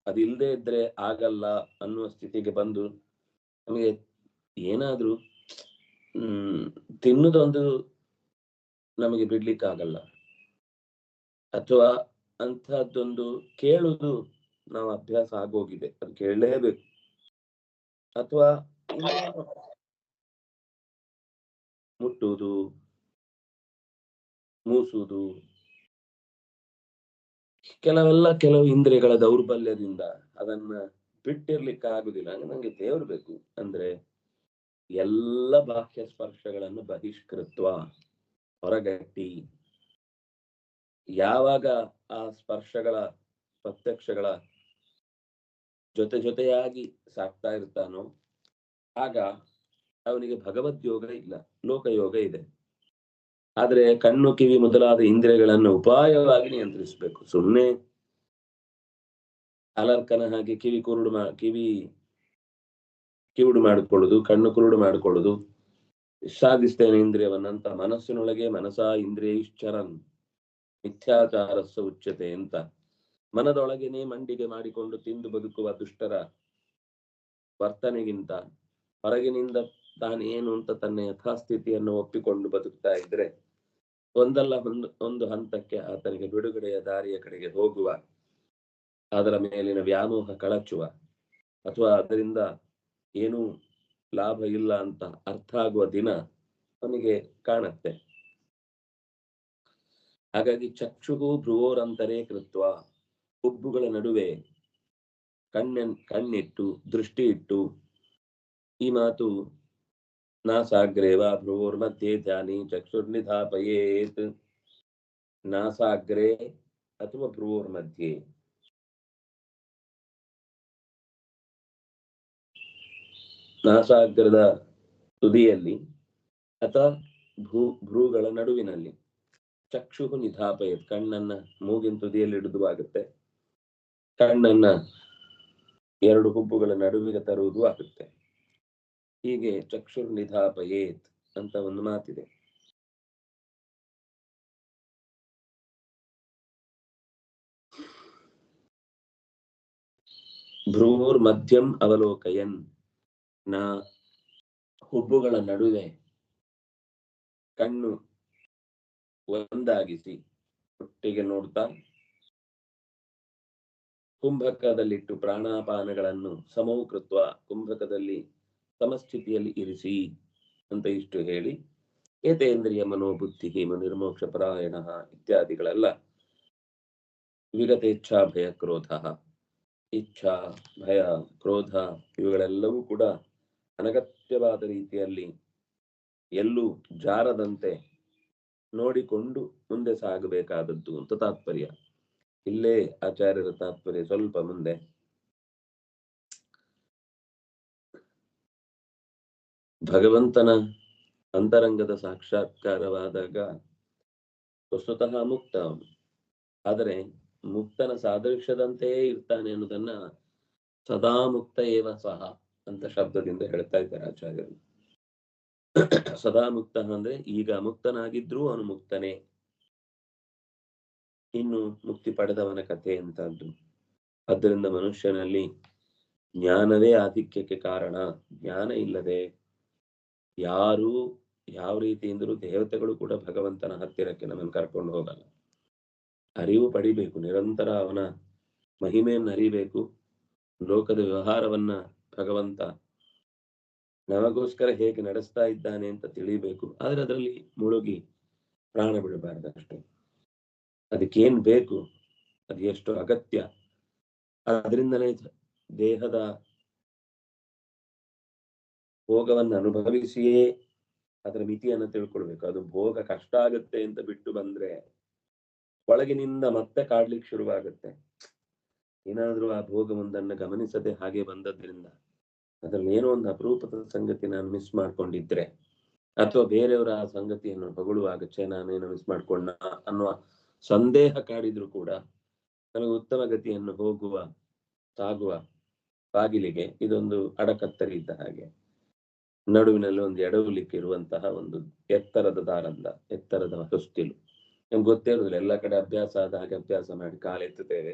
ಅದಿಲ್ಲದೆ ಇದ್ರೆ ಆಗಲ್ಲ ಅನ್ನುವ ಸ್ಥಿತಿಗೆ ಬಂದು ನಮಗೆ ಏನಾದ್ರೂ ತಿನ್ನುದೊಂದು ನಮಗೆ ಬಿಡ್ಲಿಕ್ಕಾಗಲ್ಲ, ಅಥವಾ ಅಂತಹದ್ದೊಂದು ಕೇಳುವುದು ನಾವು ಅಭ್ಯಾಸ ಆಗೋಗಿದೆ, ಅದು ಕೇಳಲೇಬೇಕು. ಅಥವಾ ಮುಟ್ಟುವುದು, ಮೂಸುವುದು, ಕೆಲವು ಇಂದ್ರಿಯಗಳ ದೌರ್ಬಲ್ಯದಿಂದ ಅದನ್ನ ಬಿಟ್ಟಿರ್ಲಿಕ್ಕಾಗುದಿಲ್ಲ. ನಂಗೆ ದೇವ್ರು ಬೇಕು ಅಂದ್ರೆ ಎಲ್ಲ ಬಾಹ್ಯ ಸ್ಪರ್ಶಗಳನ್ನು ಬಹಿಷ್ಕೃತ್ವ, ಹೊರಗಟ್ಟಿ, ಯಾವಾಗ ಆ ಸ್ಪರ್ಶಗಳ ಪ್ರತ್ಯಕ್ಷಗಳ ಜೊತೆಯಾಗಿ ಸಾಕ್ತಾ ಇರ್ತಾನೋ ಆಗ ಅವನಿಗೆ ಭಗವದ್ಯೋಗ ಇಲ್ಲ, ಲೋಕಯೋಗ ಇದೆ. ಆದ್ರೆ ಕಣ್ಣು, ಕಿವಿ ಮೊದಲಾದ ಇಂದ್ರಿಯಗಳನ್ನು ಉಪಾಯವಾಗಿ ನಿಯಂತ್ರಿಸಬೇಕು. ಸುಮ್ಮನೆ ಅಲರ್ಕನ ಹಾಗೆ ಕಿವುಡು ಮಾಡಿಕೊಳ್ಳುದು, ಕಣ್ಣು ಕುರುಡು ಮಾಡಿಕೊಳ್ಳುದು, ಸಾಧಿಸ್ತೇನೆ ಇಂದ್ರಿಯವನ್ನಂತ ಮನಸ್ಸಿನೊಳಗೆ ಮನಸಾ ಇಂದ್ರಿಯೈಶ್ಚರನ್ ಮಿಥ್ಯಾಚಾರಸ್ಸ ಉಚ್ಯತೆ ಅಂತ ಮನದೊಳಗೇನೆ ಮಂಡಿಗೆ ಮಾಡಿಕೊಂಡು ತಿಂದು ಬದುಕುವ ದುಷ್ಟರ ವರ್ತನೆಗಿಂತ ಹೊರಗಿನಿಂದ ತಾನೇನು ಅಂತ ತನ್ನ ಯಥಾಸ್ಥಿತಿಯನ್ನು ಒಪ್ಪಿಕೊಂಡು ಬದುಕ್ತಾ ಇದ್ರೆ ಒಂದಲ್ಲ ಒಂದು ಹಂತಕ್ಕೆ ಆತನಿಗೆ ಬಿಡುಗಡೆಯ ದಾರಿಯ ಕಡೆಗೆ ಹೋಗುವ, ಅದರ ಮೇಲಿನ ವ್ಯಾಮೋಹ ಕಳಚುವ ಅಥವಾ ಅದರಿಂದ ಏನು ಲಾಭ ಇಲ್ಲ ಅಂತ ಅರ್ಥ ಆಗುವ ದಿನ ಅವನಿಗೆ ಕಾಣುತ್ತೆ. ಹಾಗಾಗಿ ಚಕ್ಷುಗೂ ಭ್ರುವೋರಂತರೇ ಕೃತ್ವ, ಹುಬ್ಬುಗಳ ನಡುವೆ ಕಣ್ಣಿಟ್ಟು ದೃಷ್ಟಿ ಇಟ್ಟು, ಈ ಮಾತು ನಾಸಾಗ್ರೇ ವಾ ಭ್ರುವೋರ್ಮಧ್ಯೆ ಧ್ಯಾನಿ ಚಕ್ಷುರ್ನಿಧಾಪಯೇತ್. ನಾಸಾಗ್ರೇ ಅಥವಾ ಭ್ರುವೋರ್ಮಧ್ಯೆ, ನಾಸಾಗ್ರದ ತುದಿಯಲ್ಲಿ ಅಥವಾ ಭ್ರೂಗಳ ನಡುವಿನಲ್ಲಿ, ಚಕ್ಷು ನಿಧಾಪಯತ್, ಕಣ್ಣನ್ನ ಮೂಗಿನ ತುದಿಯಲ್ಲಿ ಹಿಡಿದು ಆಗುತ್ತೆ, ಕಣ್ಣನ್ನ ಎರಡು ಹುಬ್ಬುಗಳ ನಡುವಿಗೆ ತರುವುದು ಆಗುತ್ತೆ. ಹೀಗೆ ಚಕ್ಷುರ್ ನಿಧಾಪಯೇತ್ ಅಂತ ಒಂದು ಮಾತಿದೆ. ಭ್ರೂರ್ ಮಧ್ಯಂ ಅವಲೋಕಯನ್, ಹುಬ್ಬುಗಳ ನಡುವೆ ಕಣ್ಣು ಒಂದಾಗಿಸಿ ಒಟ್ಟಿಗೆ ನೋಡ್ತಾ, ಕುಂಭಕದಲ್ಲಿಟ್ಟು ಪ್ರಾಣಾಪಾನಗಳನ್ನು ಸಮೌಕೃತ್ವ, ಕುಂಭಕದಲ್ಲಿ ಸಮಸ್ಥಿತಿಯಲ್ಲಿ ಇರಿಸಿ ಅಂತ ಇಷ್ಟು ಹೇಳಿ, ಏತೇಂದ್ರಿಯ ಮನೋಬುದ್ಧಿ ನಿರ್ಮೋಕ್ಷ ಪರಾಯಣ ಇತ್ಯಾದಿಗಳೆಲ್ಲ ವಿಗತೇಚ್ಛಾ ಭಯ ಕ್ರೋಧ, ಇಚ್ಛಾ ಭಯ ಕ್ರೋಧ ಇವುಗಳೆಲ್ಲವೂ ಕೂಡ ಅನಗತ್ಯವಾದ ರೀತಿಯಲ್ಲಿ ಎಲ್ಲೂ ಜಾರದಂತೆ ನೋಡಿಕೊಂಡು ಮುಂದೆ ಸಾಗಬೇಕಾದದ್ದು ಅಂತ ತಾತ್ಪರ್ಯ. ಇಲ್ಲೇ ಆಚಾರ್ಯರ ತಾತ್ಪರ್ಯ ಸ್ವಲ್ಪ ಮುಂದೆ. ಭಗವಂತನ ಅಂತರಂಗದ ಸಾಕ್ಷಾತ್ಕಾರವಾದಾಗ ವಸ್ತುತಃ ಮುಕ್ತ ಅವನು, ಆದರೆ ಮುಕ್ತನ ಸಾದೃಶ್ಯದಂತೆಯೇ ಇರ್ತಾನೆ ಅನ್ನೋದನ್ನ ಸದಾ ಮುಕ್ತ ಏವ ಸಹ ಅಂತ ಶಬ್ದದಿಂದ ಹೇಳ್ತಾ ಇದ್ದಾರೆ ಆಚಾರ್ಯರು. ಸದಾ ಮುಕ್ತ ಅಂದ್ರೆ ಈಗ ಮುಕ್ತನಾಗಿದ್ರೂ ಅವನು ಮುಕ್ತನೇ, ಇನ್ನು ಮುಕ್ತಿ ಪಡೆದವನ ಕಥೆ ಅಂತದ್ದು. ಆದ್ದರಿಂದ ಮನುಷ್ಯನಲ್ಲಿ ಜ್ಞಾನವೇ ಆಧಿಕ್ಯಕ್ಕೆ ಕಾರಣ. ಜ್ಞಾನ ಇಲ್ಲದೆ ಯಾರು ಯಾವ ರೀತಿಯಿಂದಲೂ ದೇವತೆಗಳು ಕೂಡ ಭಗವಂತನ ಹತ್ತಿರಕ್ಕೆ ನಮ್ಮನ್ನು ಕರ್ಕೊಂಡು ಹೋಗಲ್ಲ. ಅರಿವು ಪಡಿಬೇಕು, ನಿರಂತರ ಅವನ ಮಹಿಮೆಯನ್ನು ಅರಿಬೇಕು, ಲೋಕದ ವ್ಯವಹಾರವನ್ನ ಭಗವಂತ ನಮಗೋಸ್ಕರ ಹೇಗೆ ನಡೆಸ್ತಾ ಇದ್ದಾನೆ ಅಂತ ತಿಳಿಬೇಕು. ಆದ್ರೆ ಅದರಲ್ಲಿ ಮುಳುಗಿ ಪ್ರಾಣ ಬಿಡಬಾರ್ದು ಅಷ್ಟೇ. ಅದಕ್ಕೇನ್ ಬೇಕು, ಅದು ಎಷ್ಟು ಅಗತ್ಯ, ಅದರಿಂದಲೇ ದೇಹದ ಭೋಗವನ್ನು ಅನುಭವಿಸಿಯೇ ಅದರ ಮಿತಿಯನ್ನು ತಿಳ್ಕೊಳ್ಬೇಕು. ಅದು ಭೋಗ ಕಷ್ಟ ಆಗುತ್ತೆ ಅಂತ ಬಿಟ್ಟು ಬಂದ್ರೆ ಒಳಗಿನಿಂದ ಮತ್ತೆ ಕಾಡ್ಲಿಕ್ಕೆ ಶುರುವಾಗುತ್ತೆ. ಏನಾದ್ರೂ ಆ ಭೋಗವೊಂದನ್ನು ಗಮನಿಸದೆ ಹಾಗೆ ಬಂದದ್ರಿಂದ ಅದ್ರಲ್ಲಿ ಏನೋ ಒಂದು ಅಪರೂಪದ ಸಂಗತಿ ನಾನು ಮಿಸ್ ಮಾಡ್ಕೊಂಡಿದ್ರೆ, ಅಥವಾ ಬೇರೆಯವರ ಆ ಸಂಗತಿಯನ್ನು ಹೊಗಳುವಾಗ ನಾನೇನು ಮಿಸ್ ಮಾಡ್ಕೊಂಡ ಅನ್ನುವ ಸಂದೇಹ ಕಾಡಿದ್ರು ಕೂಡ ನನಗೆ ಉತ್ತಮ ಗತಿಯನ್ನು ಸಾಗುವ ಬಾಗಿಲಿಗೆ ಇದೊಂದು ಅಡಕತ್ತರಿ ಇದ್ದ ಹಾಗೆ. ನಡುವಿನಲ್ಲಿ ಒಂದು ಎಡವಲಿಕ್ಕೆ ಇರುವಂತಹ ಒಂದು ಎತ್ತರದ ದಾರಂದ, ಎತ್ತರದ ಹೊಸ್ತಿಲು. ನಮ್ಗೆ ಗೊತ್ತೇ ಇರುದಿಲ್ಲ, ಎಲ್ಲ ಕಡೆ ಅಭ್ಯಾಸ ಆದ ಹಾಗೆ ಅಭ್ಯಾಸ ಮಾಡಿ ಕಾಲೆತ್ತುತ್ತೇವೆ,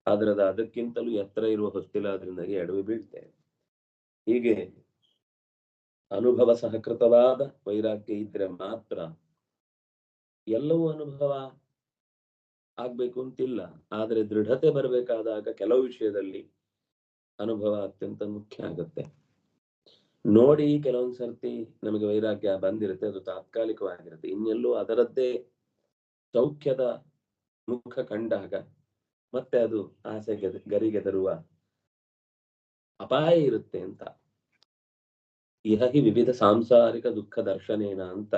ಆದ್ರೆ ಅದಕ್ಕಿಂತಲೂ ಎತ್ತರ ಇರುವ ಹೊಸ್ತಿಲಾದ್ರಿಂದಾಗಿ ಎಡವಿ ಬೀಳ್ತೇವೆ. ಹೀಗೆ ಅನುಭವ ಸಹಕೃತವಾದ ವೈರಾಗ್ಯ ಇದ್ರೆ ಮಾತ್ರ ಎಲ್ಲವೂ ಅನುಭವ ಆಗ್ಬೇಕು ಅಂತಿಲ್ಲ. ಆದ್ರೆ ದೃಢತೆ ಬರಬೇಕಾದಾಗ ಕೆಲವು ವಿಷಯದಲ್ಲಿ ಅನುಭವ ಅತ್ಯಂತ ಮುಖ್ಯ ಆಗುತ್ತೆ. ನೋಡಿ ಕೆಲವೊಂದ್ ಸರ್ತಿ ನಮಗೆ ವೈರಾಗ್ಯ ಬಂದಿರುತ್ತೆ, ಅದು ತಾತ್ಕಾಲಿಕವಾಗಿರುತ್ತೆ. ಇನ್ನೆಲ್ಲೂ ಅದರದ್ದೇ ಸೌಖ್ಯದ ಮುಖ ಕಂಡಾಗ ಮತ್ತೆ ಅದು ಆಸೆಗೆ ಗರಿಗೆದರುವ ಅಪಾಯ ಇರುತ್ತೆ ಅಂತ. ಇಹಿ ವಿವಿಧ ಸಾಂಸಾರಿಕ ದುಃಖ ದರ್ಶನೇನ ಅಂತ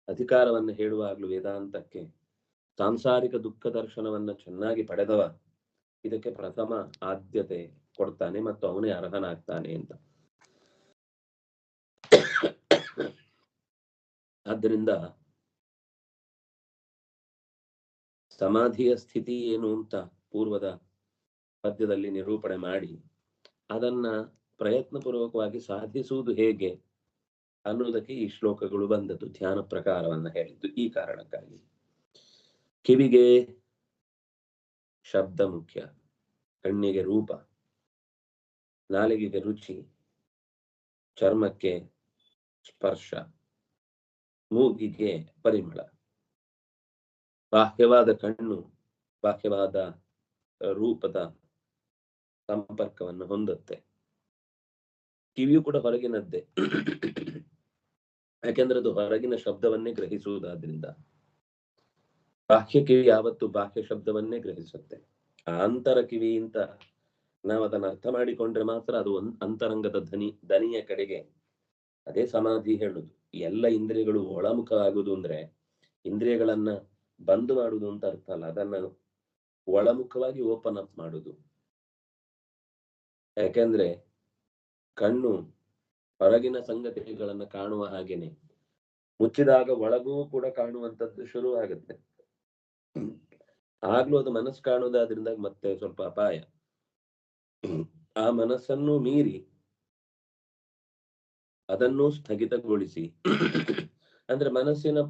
ಅಧಿಕಾರವನ್ನ ಹೇಳುವಾಗ್ಲೂ ವೇದಾಂತಕ್ಕೆ ಸಾಂಸಾರಿಕ ದುಃಖ ದರ್ಶನವನ್ನ ಚೆನ್ನಾಗಿ ಪಡೆದವ ಇದಕ್ಕೆ ಪ್ರಥಮ ಆದ್ಯತೆ ಕೊಡ್ತಾನೆ ಮತ್ತು ಅವನೇ ಅರ್ಹನಾಗ್ತಾನೆ ಅಂತ. ಆದ್ದರಿಂದ ಸಮಾಧಿಯ ಸ್ಥಿತಿ ಏನು ಅಂತ ಪೂರ್ವದ ಪದ್ಯದಲ್ಲಿ ನಿರೂಪಣೆ ಮಾಡಿ ಅದನ್ನ ಪ್ರಯತ್ನಪೂರ್ವಕವಾಗಿ ಸಾಧಿಸುವುದು ಹೇಗೆ ಅನ್ನುವುದಕ್ಕೆ ಈ ಶ್ಲೋಕಗಳು ಬಂದದ್ದು. ಧ್ಯಾನ ಪ್ರಕಾರವನ್ನ ಹೇಳಿದ್ದು ಈ ಕಾರಣಕ್ಕಾಗಿ. ಕಿವಿಗೆ ಶಬ್ದ ಮುಖ್ಯ, ಕಣ್ಣಿಗೆ ರೂಪ, ನಾಲಿಗೆಗೆ ರುಚಿ, ಚರ್ಮಕ್ಕೆ ಸ್ಪರ್ಶ, ಮೂಗಿಗೆ ಪರಿಮಳ. ಬಾಹ್ಯವಾದ ಕಣ್ಣು ಬಾಹ್ಯವಾದ ರೂಪದ ಸಂಪರ್ಕವನ್ನು ಹೊಂದುತ್ತೆ. ಕಿವಿಯು ಕೂಡ ಹೊರಗಿನದ್ದೇ. ಯಾಕೆಂದ್ರೆ ಅದು ಹೊರಗಿನ ಶಬ್ದವನ್ನೇ ಗ್ರಹಿಸುವುದಾದ್ರಿಂದ. ಬಾಹ್ಯ ಕಿವಿ ಯಾವತ್ತು ಬಾಹ್ಯ ಶಬ್ದವನ್ನೇ ಗ್ರಹಿಸುತ್ತೆ. ಆಂತರ ಕಿವಿ ಅಂತ ನಾವು ಅದನ್ನ ಅರ್ಥ ಮಾಡಿಕೊಂಡ್ರೆ ಮಾತ್ರ ಅದು ಅಂತರಂಗದ ದನಿಯ ಕಡೆಗೆ, ಅದೇ ಸಮಾಧಿ ಹೇಳುದು. ಎಲ್ಲ ಇಂದ್ರಿಯಗಳು ಒಳಮುಖ ಅಂದ್ರೆ ಇಂದ್ರಿಯಗಳನ್ನ ಬಂದ್ ಮಾಡುದು ಅಂತ ಅರ್ಥ ಅಲ್ಲ, ಅದನ್ನ ಒಳಮುಖವಾಗಿ ಓಪನ್ ಅಪ್ ಮಾಡುದು. ಯಾಕೆಂದ್ರೆ ಕಣ್ಣು ಹೊರಗಿನ ಸಂಗತಿಗಳನ್ನ ಕಾಣುವ ಹಾಗೇನೆ ಮುಚ್ಚಿದಾಗ ಒಳಗೂ ಕೂಡ ಕಾಣುವಂತದ್ದು ಶುರು ಆಗುತ್ತೆ. ಆಗ್ಲೂ ಅದು ಮನಸ್ಸು ಕಾಣುವುದಾದ್ರಿಂದ ಮತ್ತೆ ಸ್ವಲ್ಪ ಅಪಾಯ. ಆ ಮನಸ್ಸನ್ನು ಮೀರಿ ಅದನ್ನು ಸ್ಥಗಿತಗೊಳಿಸಿ, ಅಂದ್ರೆ ಮನಸ್ಸಿನ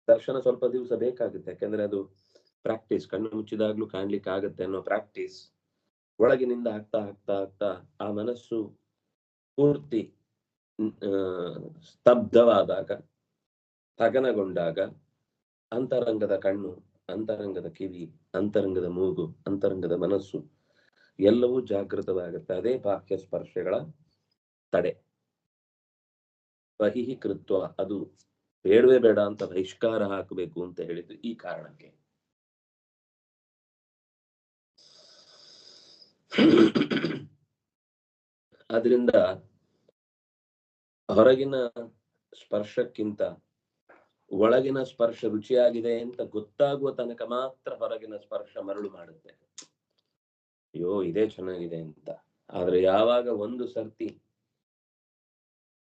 ದರ್ಶನ ಸ್ವಲ್ಪ ದಿವಸ ಬೇಕಾಗುತ್ತೆ. ಯಾಕಂದ್ರೆ ಅದು ಪ್ರಾಕ್ಟೀಸ್, ಕಣ್ಣು ಮುಚ್ಚಿದಾಗ್ಲೂ ಕಾಣ್ಲಿಕ್ಕೆ ಆಗತ್ತೆ ಅನ್ನೋ ಪ್ರಾಕ್ಟೀಸ್ ಒಳಗಿನಿಂದ ಆಗ್ತಾ ಆಗ್ತಾ ಆಗ್ತಾ ಆ ಮನಸ್ಸು ಪೂರ್ತಿ ಸ್ತಬ್ಧವಾದಾಗ, ಸ್ಥಗನಗೊಂಡಾಗ ಅಂತರಂಗದ ಕಣ್ಣು, ಅಂತರಂಗದ ಕಿವಿ, ಅಂತರಂಗದ ಮೂಗು, ಅಂತರಂಗದ ಮನಸ್ಸು ಎಲ್ಲವೂ ಜಾಗೃತವಾಗುತ್ತೆ. ಅದೇ ಬಾಹ್ಯ ಸ್ಪರ್ಶಗಳ ತಡೆ. ಬಹಿಹಿ ಕೃತ್ವ, ಅದು ಬೇಡವೇ ಬೇಡ ಅಂತ ಬಹಿಷ್ಕಾರ ಹಾಕಬೇಕು ಅಂತ ಹೇಳಿದ್ದು ಈ ಕಾರಣಕ್ಕೆ. ಅದರಿಂದ ಹೊರಗಿನ ಸ್ಪರ್ಶಕ್ಕಿಂತ ಒಳಗಿನ ಸ್ಪರ್ಶ ರುಚಿಯಾಗಿದೆ ಅಂತ ಗೊತ್ತಾಗುವ ತನಕ ಮಾತ್ರ ಹೊರಗಿನ ಸ್ಪರ್ಶ ಮರಳು ಮಾಡುತ್ತೆ. ಅಯ್ಯೋ ಇದೇ ಚೆನ್ನಾಗಿದೆ ಅಂತ. ಆದ್ರೆ ಯಾವಾಗ ಒಂದು ಸರ್ತಿ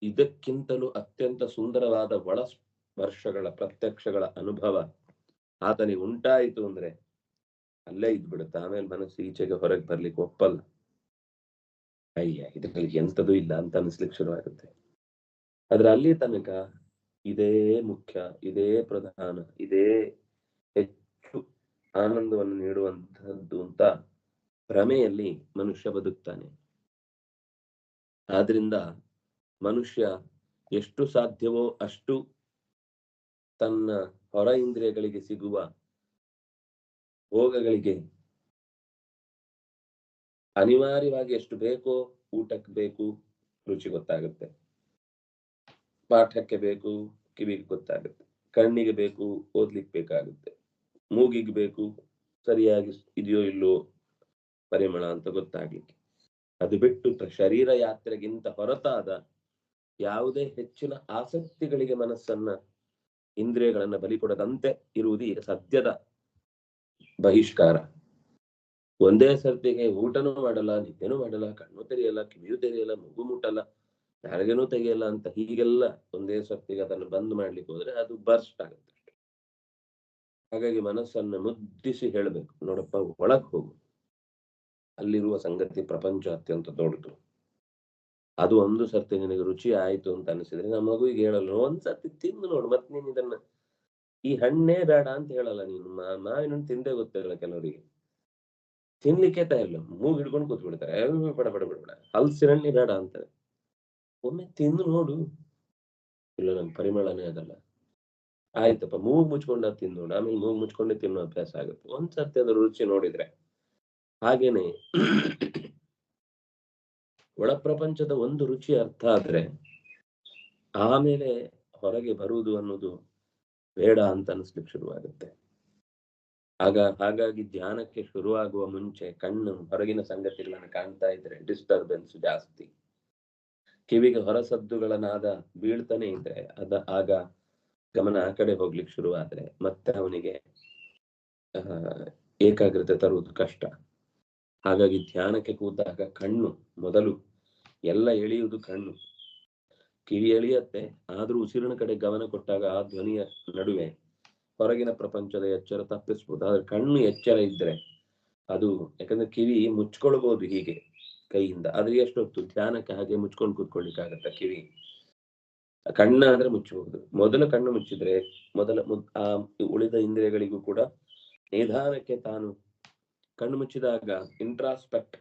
ಇದಕ್ಕಿಂತಲೂ ಅತ್ಯಂತ ಸುಂದರವಾದ ಒಳ ಸ್ಪರ್ಶಗಳ ಪ್ರತ್ಯಕ್ಷಗಳ ಅನುಭವ ಆತನಿಗೆ ಉಂಟಾಯಿತು ಅಂದ್ರೆ ಅಲ್ಲೇ ಇದ್ಬಿಡುತ್ತೆ. ಆಮೇಲೆ ಮನಸ್ಸು ಈಚೆಗೆ ಹೊರಗೆ ಬರ್ಲಿಕ್ಕೆ ಒಪ್ಪಲ್ಲ. ಅಯ್ಯ ಇದರಲ್ಲಿ ಎಂತದೂ ಇಲ್ಲ ಅಂತ ಅನ್ಸ್ಲಿಕ್ಕೆ ಶುರುವಾಗುತ್ತೆ. ಆದ್ರೆ ಅಲ್ಲಿ ತನಕ ಇದೇ ಮುಖ್ಯ, ಇದೇ ಪ್ರಧಾನ, ಇದೇ ಹೆಚ್ಚು ಆನಂದವನ್ನು ನೀಡುವಂತಹದ್ದು ಅಂತ ಭ್ರಮೆಯಲ್ಲಿ ಮನುಷ್ಯ ಬದುಕ್ತಾನೆ. ಆದ್ರಿಂದ ಮನುಷ್ಯ ಎಷ್ಟು ಸಾಧ್ಯವೋ ಅಷ್ಟು ತನ್ನ ಹೊರ ಇಂದ್ರಿಯಗಳಿಗೆ ಸಿಗುವ ಭೋಗಗಳಿಗೆ ಅನಿವಾರ್ಯವಾಗಿ ಎಷ್ಟು ಬೇಕೋ, ಊಟಕ್ಕೆ ಬೇಕು ರುಚಿ ಗೊತ್ತಾಗುತ್ತೆ, ಪಾಠಕ್ಕೆ ಬೇಕು ಕಿವಿಗೆ ಗೊತ್ತಾಗುತ್ತೆ, ಕಣ್ಣಿಗೆ ಬೇಕು ಓದ್ಲಿಕ್ಕೆ ಬೇಕಾಗುತ್ತೆ, ಮೂಗಿಗೆ ಬೇಕು ಸರಿಯಾಗಿ ಇದೆಯೋ ಇಲ್ಲೋ ಪರಿಮಳ ಅಂತ ಗೊತ್ತಾಗ್ಲಿಕ್ಕೆ. ಅದು ಬಿಟ್ಟು ಶರೀರ ಯಾತ್ರೆಗಿಂತ ಹೊರತಾದ ಯಾವುದೇ ಹೆಚ್ಚಿನ ಆಸಕ್ತಿಗಳಿಗೆ ಮನಸ್ಸನ್ನ, ಇಂದ್ರಿಯಗಳನ್ನ ಬಲಿ ಕೊಡದಂತೆ ಇರುವುದು ಈಗ ಸದ್ಯದ ಬಹಿಷ್ಕಾರ. ಒಂದೇ ಸರ್ತಿಗೆ ಊಟನೂ ಮಾಡಲ್ಲ, ನಿದ್ದೆನೂ ಮಾಡಲ್ಲ, ಕಣ್ಣು ತೆರೆಯಲ್ಲ, ಕಿವಿಯೂ ತೆರೆಯಲ್ಲ, ಮೂಗು ಮುಟ್ಟಲ್ಲ, ನಾಲಿಗೆನೂ ತೆಗೆಯಲ್ಲ ಅಂತ ಹೀಗೆಲ್ಲ ಒಂದೇ ಸರ್ತಿಗೆ ಅದನ್ನು ಬಂದ್ ಮಾಡ್ಲಿಕ್ಕೆ ಹೋದ್ರೆ ಅದು ಬರ್ಸ್ಟ್ ಆಗುತ್ತೆ. ಹಾಗಾಗಿ ಮನಸ್ಸನ್ನು ಮುದ್ದಿಸಿ ಹೇಳ್ಬೇಕು, ನೋಡಪ್ಪ ಒಳಗ್ ಹೋಗು, ಅಲ್ಲಿರುವ ಸಂಗತಿ ಪ್ರಪಂಚ ಅತ್ಯಂತ ದೊಡ್ಡದು. ಅದು ಒಂದು ಸರ್ತಿ ನಿನಗೆ ರುಚಿ ಆಯ್ತು ಅಂತ ಅನಿಸಿದ್ರೆ, ನಮ್ಮ ಮಗುವಿಗೆ ಹೇಳಲ್ಲ, ಒಂದ್ಸರ್ತಿ ತಿಂದು ನೋಡು, ಮತ್ತೆ ನೀನ್ ಇದನ್ನ ಈ ಹಣ್ಣೇ ಬೇಡ ಅಂತ ಹೇಳಲ್ಲ ನೀನು. ಮಾವಿನ ಹಣ್ಣು ತಿಂದೇ ಗೊತ್ತಿರಲ್ಲ ಕೆಲವರಿಗೆ, ತಿನ್ಲಿಕ್ಕೆ ತಯಾರಿಲ್ಲ, ಮೂಗ್ ಹಿಡ್ಕೊಂಡು ಕೂತ್ಬಿಡ್ತಾರೆ, ಬೇಡ ಬೇಡ ಬೇಡ ಬೇಡ, ಹಲ್ಸಿನ ಹಣ್ಣಿ ಬೇಡ ಅಂತಾರೆ. ಒಮ್ಮೆ ತಿಂದು ನೋಡು, ಇಲ್ಲ ನನ್ ಪರಿಮಳನೇ ಅದಲ್ಲ, ಆಯ್ತಪ್ಪ ಮೂಗ್ ಮುಚ್ಕೊಂಡ ತಿಂದು ನೋಡು, ಆಮೇಲೆ ಮೂಗ್ ಮುಚ್ಕೊಂಡೆ ತಿನ್ನೋ ಅಭ್ಯಾಸ ಆಗುತ್ತೆ ಒಂದ್ಸರ್ತಿ ಅದ್ರ ರುಚಿ ನೋಡಿದ್ರೆ. ಹಾಗೇನೆ ಒಳ ಪ್ರಪಂಚದ ಒಂದು ರುಚಿ ಅರ್ಥ ಆದ್ರೆ ಆಮೇಲೆ ಹೊರಗೆ ಬರುವುದು ಅನ್ನೋದು ಬೇಡ ಅಂತ ಅನ್ಸ್ಲಿಕ್ಕೆ ಶುರುವಾಗುತ್ತೆ. ಹಾಗಾಗಿ ಧ್ಯಾನಕ್ಕೆ ಶುರುವಾಗುವ ಮುಂಚೆ ಕಣ್ಣು ಹೊರಗಿನ ಸಂಗತಿಗಳನ್ನ ಕಾಣ್ತಾ ಇದ್ರೆ ಡಿಸ್ಟರ್ಬೆನ್ಸ್ ಜಾಸ್ತಿ. ಕಿವಿಗೆ ಹೊರ ಸದ್ದುಗಳ ನಾದ ಬೀಳ್ತಾನೆ ಇದ್ರೆ ಆಗ ಗಮನ ಆ ಕಡೆ ಹೋಗ್ಲಿಕ್ಕೆ ಶುರುವಾದ್ರೆ ಮತ್ತೆ ಅವನಿಗೆ ಏಕಾಗ್ರತೆ ತರುವುದು ಕಷ್ಟ. ಹಾಗಾಗಿ ಧ್ಯಾನಕ್ಕೆ ಕೂತಾಗ ಕಣ್ಣು ಮೊದಲು, ಎಲ್ಲ ಎಳೆಯುವುದು ಕಣ್ಣು. ಕಿವಿ ಎಳೆಯತ್ತೆ, ಆದ್ರೂ ಉಸಿರಿನ ಕಡೆ ಗಮನ ಕೊಟ್ಟಾಗ ಆ ಧ್ವನಿಯ ನಡುವೆ ಹೊರಗಿನ ಪ್ರಪಂಚದ ಎಚ್ಚರ ತಪ್ಪಿಸ್ಬೋದು. ಆದ್ರೆ ಕಣ್ಣು ಎಚ್ಚರ ಇದ್ರೆ ಅದು, ಯಾಕಂದ್ರೆ ಕಿವಿ ಮುಚ್ಕೊಳ್ಬಹುದು ಹೀಗೆ ಕೈಯಿಂದ, ಆದ್ರೆ ಎಷ್ಟೊತ್ತು ಧ್ಯಾನಕ್ಕೆ ಹಾಗೆ ಮುಚ್ಕೊಂಡು ಕೂತ್ಕೊಳ್ಳಿಕ್ಕಾಗತ್ತ ಕಿವಿ. ಕಣ್ಣಾದ್ರೆ ಮುಚ್ಚಬಹುದು. ಮೊದಲು ಕಣ್ಣು ಮುಚ್ಚಿದ್ರೆ ಆ ಉಳಿದ ಇಂದ್ರಿಯಗಳಿಗೂ ಕೂಡ ನಿಧಾನಕ್ಕೆ ತಾನು ಕಣ್ಣು ಮುಚ್ಚಿದಾಗ ಇಂಟ್ರಾಸ್ಪೆಕ್ಟ್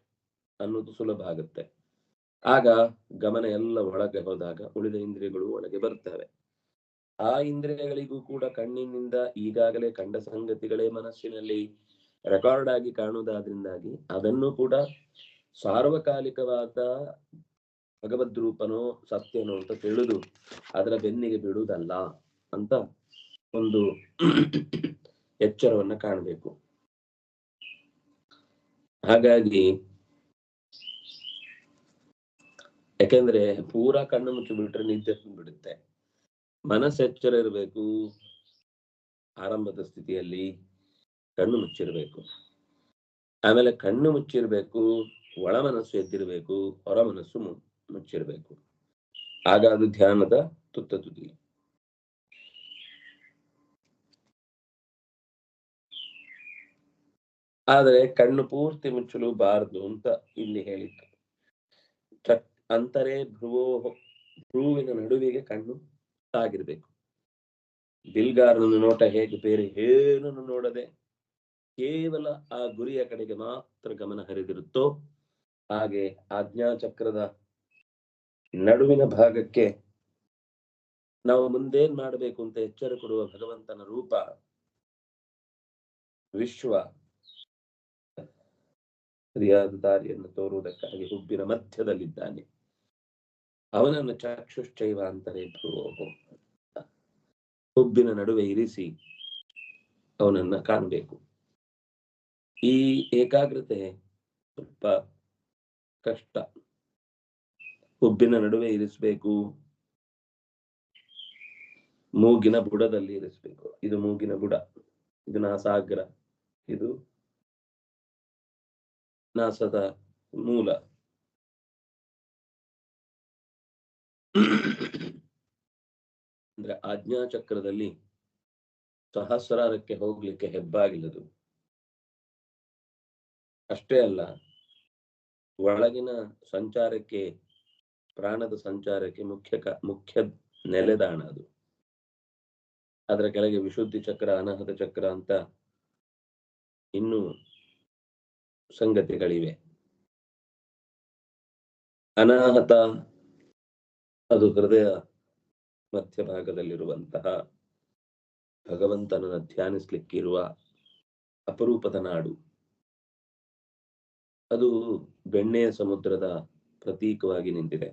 ಅನ್ನೋದು ಸುಲಭ ಆಗುತ್ತೆ. ಆಗ ಗಮನ ಎಲ್ಲ ಒಳಗೆ ಹೋದಾಗ ಉಳಿದ ಇಂದ್ರಿಯಗಳು ಒಳಗೆ ಬರ್ತವೆ. ಆ ಇಂದ್ರಿಯಗಳಿಗೂ ಕೂಡ ಕಣ್ಣಿನಿಂದ ಈಗಾಗಲೇ ಕಂಡ ಸಂಗತಿಗಳೇ ಮನಸ್ಸಿನಲ್ಲಿ ರೆಕಾರ್ಡ್ ಆಗಿ ಕಾಣುವುದಾದ್ರಿಂದಾಗಿ ಅದನ್ನು ಕೂಡ ಸಾರ್ವಕಾಲಿಕವಾದ ಭಗವದ್ರೂಪನೋ ಸತ್ಯನೋ ಅಂತ ತಿಳಿದು ಅದರ ಬೆನ್ನಿಗೆ ಬಿಡುವುದಲ್ಲ ಅಂತ ಒಂದು ಎಚ್ಚರವನ್ನ ಕಾಣಬೇಕು. ಹಾಗಾಗಿ ಯಾಕೆಂದ್ರೆ ಪೂರಾ ಕಣ್ಣು ಮುಚ್ಚಿ ಬಿಟ್ರೆ ನಿದ್ದೆ ಬಿಡುತ್ತೆ. ಮನಸ್ಸೆಚ್ಚರ ಇರಬೇಕು. ಆರಂಭದ ಸ್ಥಿತಿಯಲ್ಲಿ ಕಣ್ಣು ಮುಚ್ಚಿರ್ಬೇಕು. ಆಮೇಲೆ ಕಣ್ಣು ಮುಚ್ಚಿರ್ಬೇಕು, ಒಳ ಮನಸ್ಸು ಎದ್ದಿರ್ಬೇಕು, ಹೊರ ಮನಸ್ಸು ಮುಚ್ಚಿರ್ಬೇಕು. ಆಗ ಅದು ಧ್ಯಾನದ ತುತ್ತ ತುದಿ. ಆದರೆ ಕಣ್ಣು ಪೂರ್ತಿ ಮುಚ್ಚಲು ಬಾರದು ಅಂತ ಇಲ್ಲಿ ಹೇಳಿತ್ತು. ಅಂತರೇ ಭ್ರುವಿನ ನಡುವಿಗೆ ಕಣ್ಣು ತಾಗಿರ್ಬೇಕು. ಬಿಲ್ಗಾರನ ನೋಟ ಹೇಗೆ ಬೇರೆ ಏನನ್ನು ನೋಡದೆ ಕೇವಲ ಆ ಗುರಿಯ ಕಡೆಗೆ ಮಾತ್ರ ಗಮನ ಹರಿದಿರುತ್ತೋ ಹಾಗೆ ಆಜ್ಞಾಚಕ್ರದ ನಡುವಿನ ಭಾಗಕ್ಕೆ ನಾವು ಮುಂದೇನ್ ಮಾಡಬೇಕು ಅಂತ ಎಚ್ಚರ ಕೊಡುವ ಭಗವಂತನ ರೂಪ ವಿಶ್ವ ಸರಿಯಾದ ದಾರಿಯನ್ನು ತೋರುವುದಕ್ಕಾಗಿ ಹುಬ್ಬಿನ ಮಧ್ಯದಲ್ಲಿದ್ದಾನೆ. ಅವನನ್ನು ಚಕ್ಷುಶ್ಚೈವ ಅಂತರೇ ಭ್ರುವೋ, ಹುಬ್ಬಿನ ನಡುವೆ ಇರಿಸಿ ಅವನನ್ನ ಕಾಣಬೇಕು. ಈ ಏಕಾಗ್ರತೆ ಸ್ವಲ್ಪ ಕಷ್ಟ. ಹುಬ್ಬಿನ ನಡುವೆ ಇರಿಸ್ಬೇಕು, ಮೂಗಿನ ಬುಡದಲ್ಲಿ ಇರಿಸ್ಬೇಕು. ಇದು ಮೂಗಿನ ಬುಡ, ಇದು ನಾಸಾಗ್ರ, ಇದು ನಾಸದ ಮೂಲ. ಅಂದ್ರೆ ಆಜ್ಞಾಚಕ್ರದಲ್ಲಿ ಸಹಸ್ರಾರಕ್ಕೆ ಹೋಗ್ಲಿಕ್ಕೆ ಹೆಬ್ಬಾಗಿಲದು. ಅಷ್ಟೇ ಅಲ್ಲ, ಒಳಗಿನ ಸಂಚಾರಕ್ಕೆ, ಪ್ರಾಣದ ಸಂಚಾರಕ್ಕೆ ಮುಖ್ಯ ನೆಲೆದಾಣ ಅದು. ಅದರ ಕೆಳಗೆ ವಿಶುದ್ಧಿ ಚಕ್ರ, ಅನಾಹತ ಚಕ್ರ ಅಂತ ಇನ್ನೂ ಸಂಗತಿಗಳಿವೆ. ಅನಾಹತ ಅದು ಹೃದಯ ಮಧ್ಯಭಾಗದಲ್ಲಿರುವಂತಹ ಭಗವಂತನನ್ನು ಧ್ಯಾನಿಸ್ಲಿಕ್ಕಿರುವ ಅಪರೂಪದ ನಾಡು. ಅದು ಬೆಣ್ಣೆಯ ಸಮುದ್ರದ ಪ್ರತೀಕವಾಗಿ ನಿಂತಿದೆ.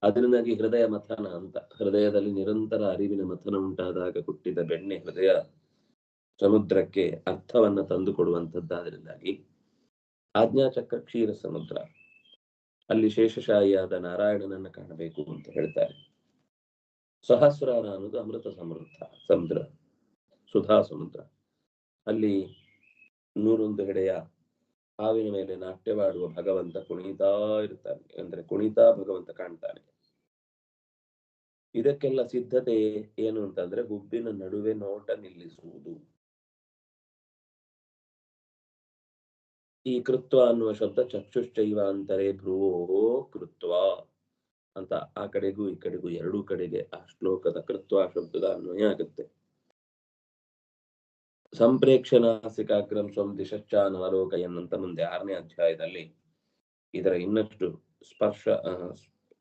ಅದರಿಂದಾಗಿ ಹೃದಯ ಮಥನ ಅಂತ, ಹೃದಯದಲ್ಲಿ ನಿರಂತರ ಅರಿವಿನ ಮಥನ ಉಂಟಾದಾಗ ಹುಟ್ಟಿದ ಬೆಣ್ಣೆ ಹೃದಯ ಸಮುದ್ರಕ್ಕೆ ಅರ್ಥವನ್ನ ತಂದುಕೊಡುವಂಥದ್ದಾದ್ರಿಂದಾಗಿ ಆಜ್ಞಾಚಕ್ರ ಕ್ಷೀರ ಸಮುದ್ರ. ಅಲ್ಲಿ ಶೇಷಶಾಹಿಯಾದ ನಾರಾಯಣನನ್ನ ಕಾಣಬೇಕು ಅಂತ ಹೇಳ್ತಾರೆ. ಸಹಸ್ರಾರ ಅನ್ನೋದು ಅಮೃತ ಸಮುದ್ರ, ಸುಧಾ ಸಮುದ್ರ. ಅಲ್ಲಿ 101 ಹೆಡೆಯ ಹಾವಿನ ಮೇಲೆ ನಾಟ್ಯವಾಡುವ ಭಗವಂತ ಕುಣಿತಾ ಇರ್ತಾನೆ. ಅಂದ್ರೆ ಕುಣಿತಾ ಭಗವಂತ ಕಾಣ್ತಾನೆ. ಇದಕ್ಕೆಲ್ಲ ಸಿದ್ಧತೆ ಏನು ಅಂತಂದ್ರೆ ಹುಬ್ಬಿನ ನಡುವೆ ನೋಟ ನಿಲ್ಲಿಸುವುದು. ಈ ಕೃತ್ವ ಅನ್ನುವ ಶಬ್ದ ಚಕ್ಷುಶ್ಚೈವ ಅಂತರೇ ಭ್ರುವೋ ಕೃತ್ವ ಅಂತ ಆ ಕಡೆಗೂ ಈ ಕಡೆಗೂ ಎರಡೂ ಕಡೆಗೆ ಆ ಶ್ಲೋಕದ ಕೃತ್ವ ಶಬ್ದದ ಅನ್ವಯ ಆಗುತ್ತೆ. ಸಂಪ್ರೇಕ್ಷಣಾಸಿಕಾಗ್ರಂ ಸ್ವಂ ದಿಶಶ್ಚಾನವಲೋಕಯನ್ ಅಂತ ಮುಂದೆ 6ನೇ ಅಧ್ಯಾಯದಲ್ಲಿ ಇದರ ಇನ್ನಷ್ಟು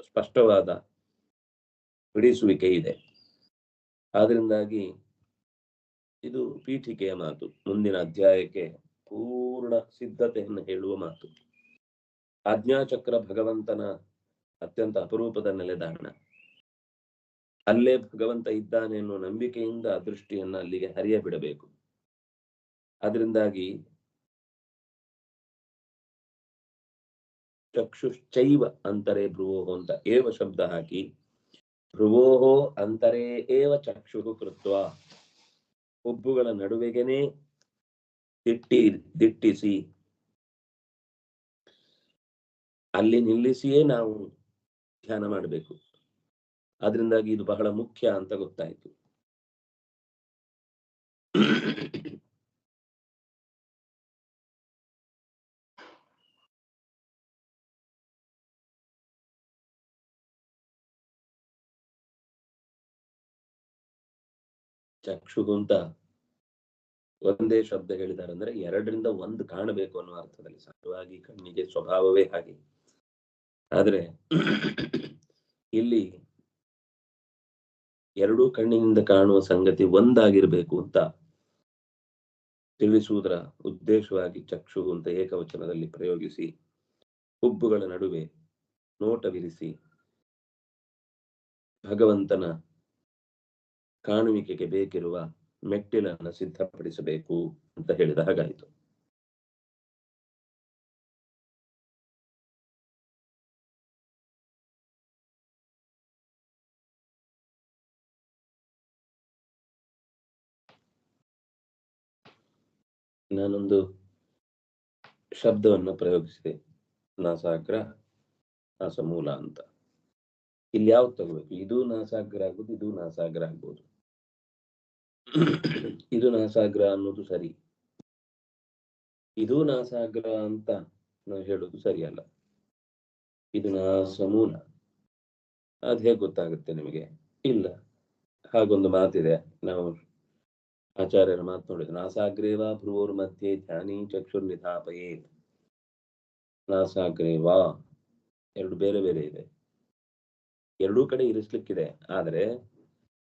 ಸ್ಪಷ್ಟವಾದ ಬಿಡಿಸುವಿಕೆ ಇದೆ. ಆದ್ರಿಂದಾಗಿ ಇದು ಪೀಠಿಕೆಯ ಮಾತು, ಮುಂದಿನ ಅಧ್ಯಾಯಕ್ಕೆ ಪೂರ್ಣ ಸಿದ್ಧತೆಯನ್ನು ಹೇಳುವ ಮಾತು. ಆಜ್ಞಾಚಕ್ರ ಭಗವಂತನ ಅತ್ಯಂತ ಅಪರೂಪದ ನೆಲೆದಾಣ. ಅಲ್ಲೇ ಭಗವಂತ ಇದ್ದಾನೆ ಎನ್ನುವ ನಂಬಿಕೆಯಿಂದ ಆ ದೃಷ್ಟಿಯನ್ನ ಅಲ್ಲಿಗೆ ಹರಿಯ ಬಿಡಬೇಕು. ಅದರಿಂದಾಗಿ ಚಕ್ಷುಶ್ಚೈವ ಅಂತರೇ ಭ್ರುವೋ ಅಂತ ಏವ ಶಬ್ದ ಹಾಕಿ ಭ್ರುವೋ ಅಂತರೇ ಏವ ಚಕ್ಷು ಕೃತ್ವ, ಹುಬ್ಬುಗಳ ನಡುವೆಗೆನೆ ದಿಟ್ಟಿಸಿ ಅಲ್ಲಿ ನಿಲ್ಲಿಸಿಯೇ ನಾವು ಧ್ಯಾನ ಮಾಡಬೇಕು. ಆದ್ರಿಂದಾಗಿ ಇದು ಬಹಳ ಮುಖ್ಯ ಅಂತ ಗೊತ್ತಾಯ್ತು. ಚಕ್ಷು ಅಂತ ಒಂದೇ ಶಬ್ದ ಹೇಳಿದ್ದಾರೆ ಅಂದ್ರೆ 2ರಿಂದ 1 ಕಾಣಬೇಕು ಅನ್ನುವ ಅರ್ಥದಲ್ಲಿ. ಸಹಜವಾಗಿ ಕಣ್ಣಿಗೆ ಸ್ವಭಾವವೇ ಹಾಗೆ. ಆದ್ರೆ ಇಲ್ಲಿ 2 ಕಣ್ಣಿನಿಂದ ಕಾಣುವ ಸಂಗತಿ ಒಂದಾಗಿರ್ಬೇಕು ಅಂತ ತಿಳಿಸುವುದರ ಉದ್ದೇಶವಾಗಿ ಚಕ್ಷು ಅಂತ ಏಕವಚನದಲ್ಲಿ ಪ್ರಯೋಗಿಸಿ ಹುಬ್ಬುಗಳ ನಡುವೆ ನೋಟವಿರಿಸಿ ಭಗವಂತನ ಕಾಣುವಿಕೆಗೆ ಬೇಕಿರುವ ಮೆಟ್ಟಿಲನ್ನು ಸಿದ್ಧಪಡಿಸಬೇಕು ಅಂತ ಹೇಳಿದ ಹಾಗಾಯಿತು. ನಾನೊಂದು ಶಬ್ದವನ್ನು ಪ್ರಯೋಗಿಸಿದೆ, ನಾಸಾಗ್ರ ನಾಸಮೂಲ ಅಂತ. ಇಲ್ಲಿ ಯಾವ್ದು ತಗೋಬೇಕು? ಇದು ನಾಸಾಗ್ರ ಆಗ್ಬೋದು, ಇದು ನಾಸಾಗ್ರ ಆಗ್ಬೋದು. ಇದು ನಾಸಾಗ್ರ ಅನ್ನೋದು ಸರಿ, ಇದು ನಾಸಾಗ್ರ ಅಂತ ನಾವು ಹೇಳೋದು ಸರಿಯಲ್ಲ. ಇದು ನಾಸಮೂಲ, ಅದ್ ಹೇಗೆ ಗೊತ್ತಾಗುತ್ತೆ ನಿಮಗೆ? ಇಲ್ಲ, ಹಾಗೊಂದು ಮಾತಿದೆ, ನಾವು ಆಚಾರ್ಯರ ಮಾತು ನೋಡಿದ್ರು. ನಾಸಾಗ್ರೇವಾ ಭ್ರುವೋರ್ ಮಧ್ಯೆ ಧ್ಯಾನಿ ಚಕ್ಷುರ್ ನಿಧಾಪಯೇತ್. ನಾಸಾಗ್ರೇವಾ ಎರಡು ಬೇರೆ ಬೇರೆ ಇದೆ, ಎರಡೂ ಕಡೆ ಇರಿಸ್ಲಿಕ್ಕಿದೆ. ಆದ್ರೆ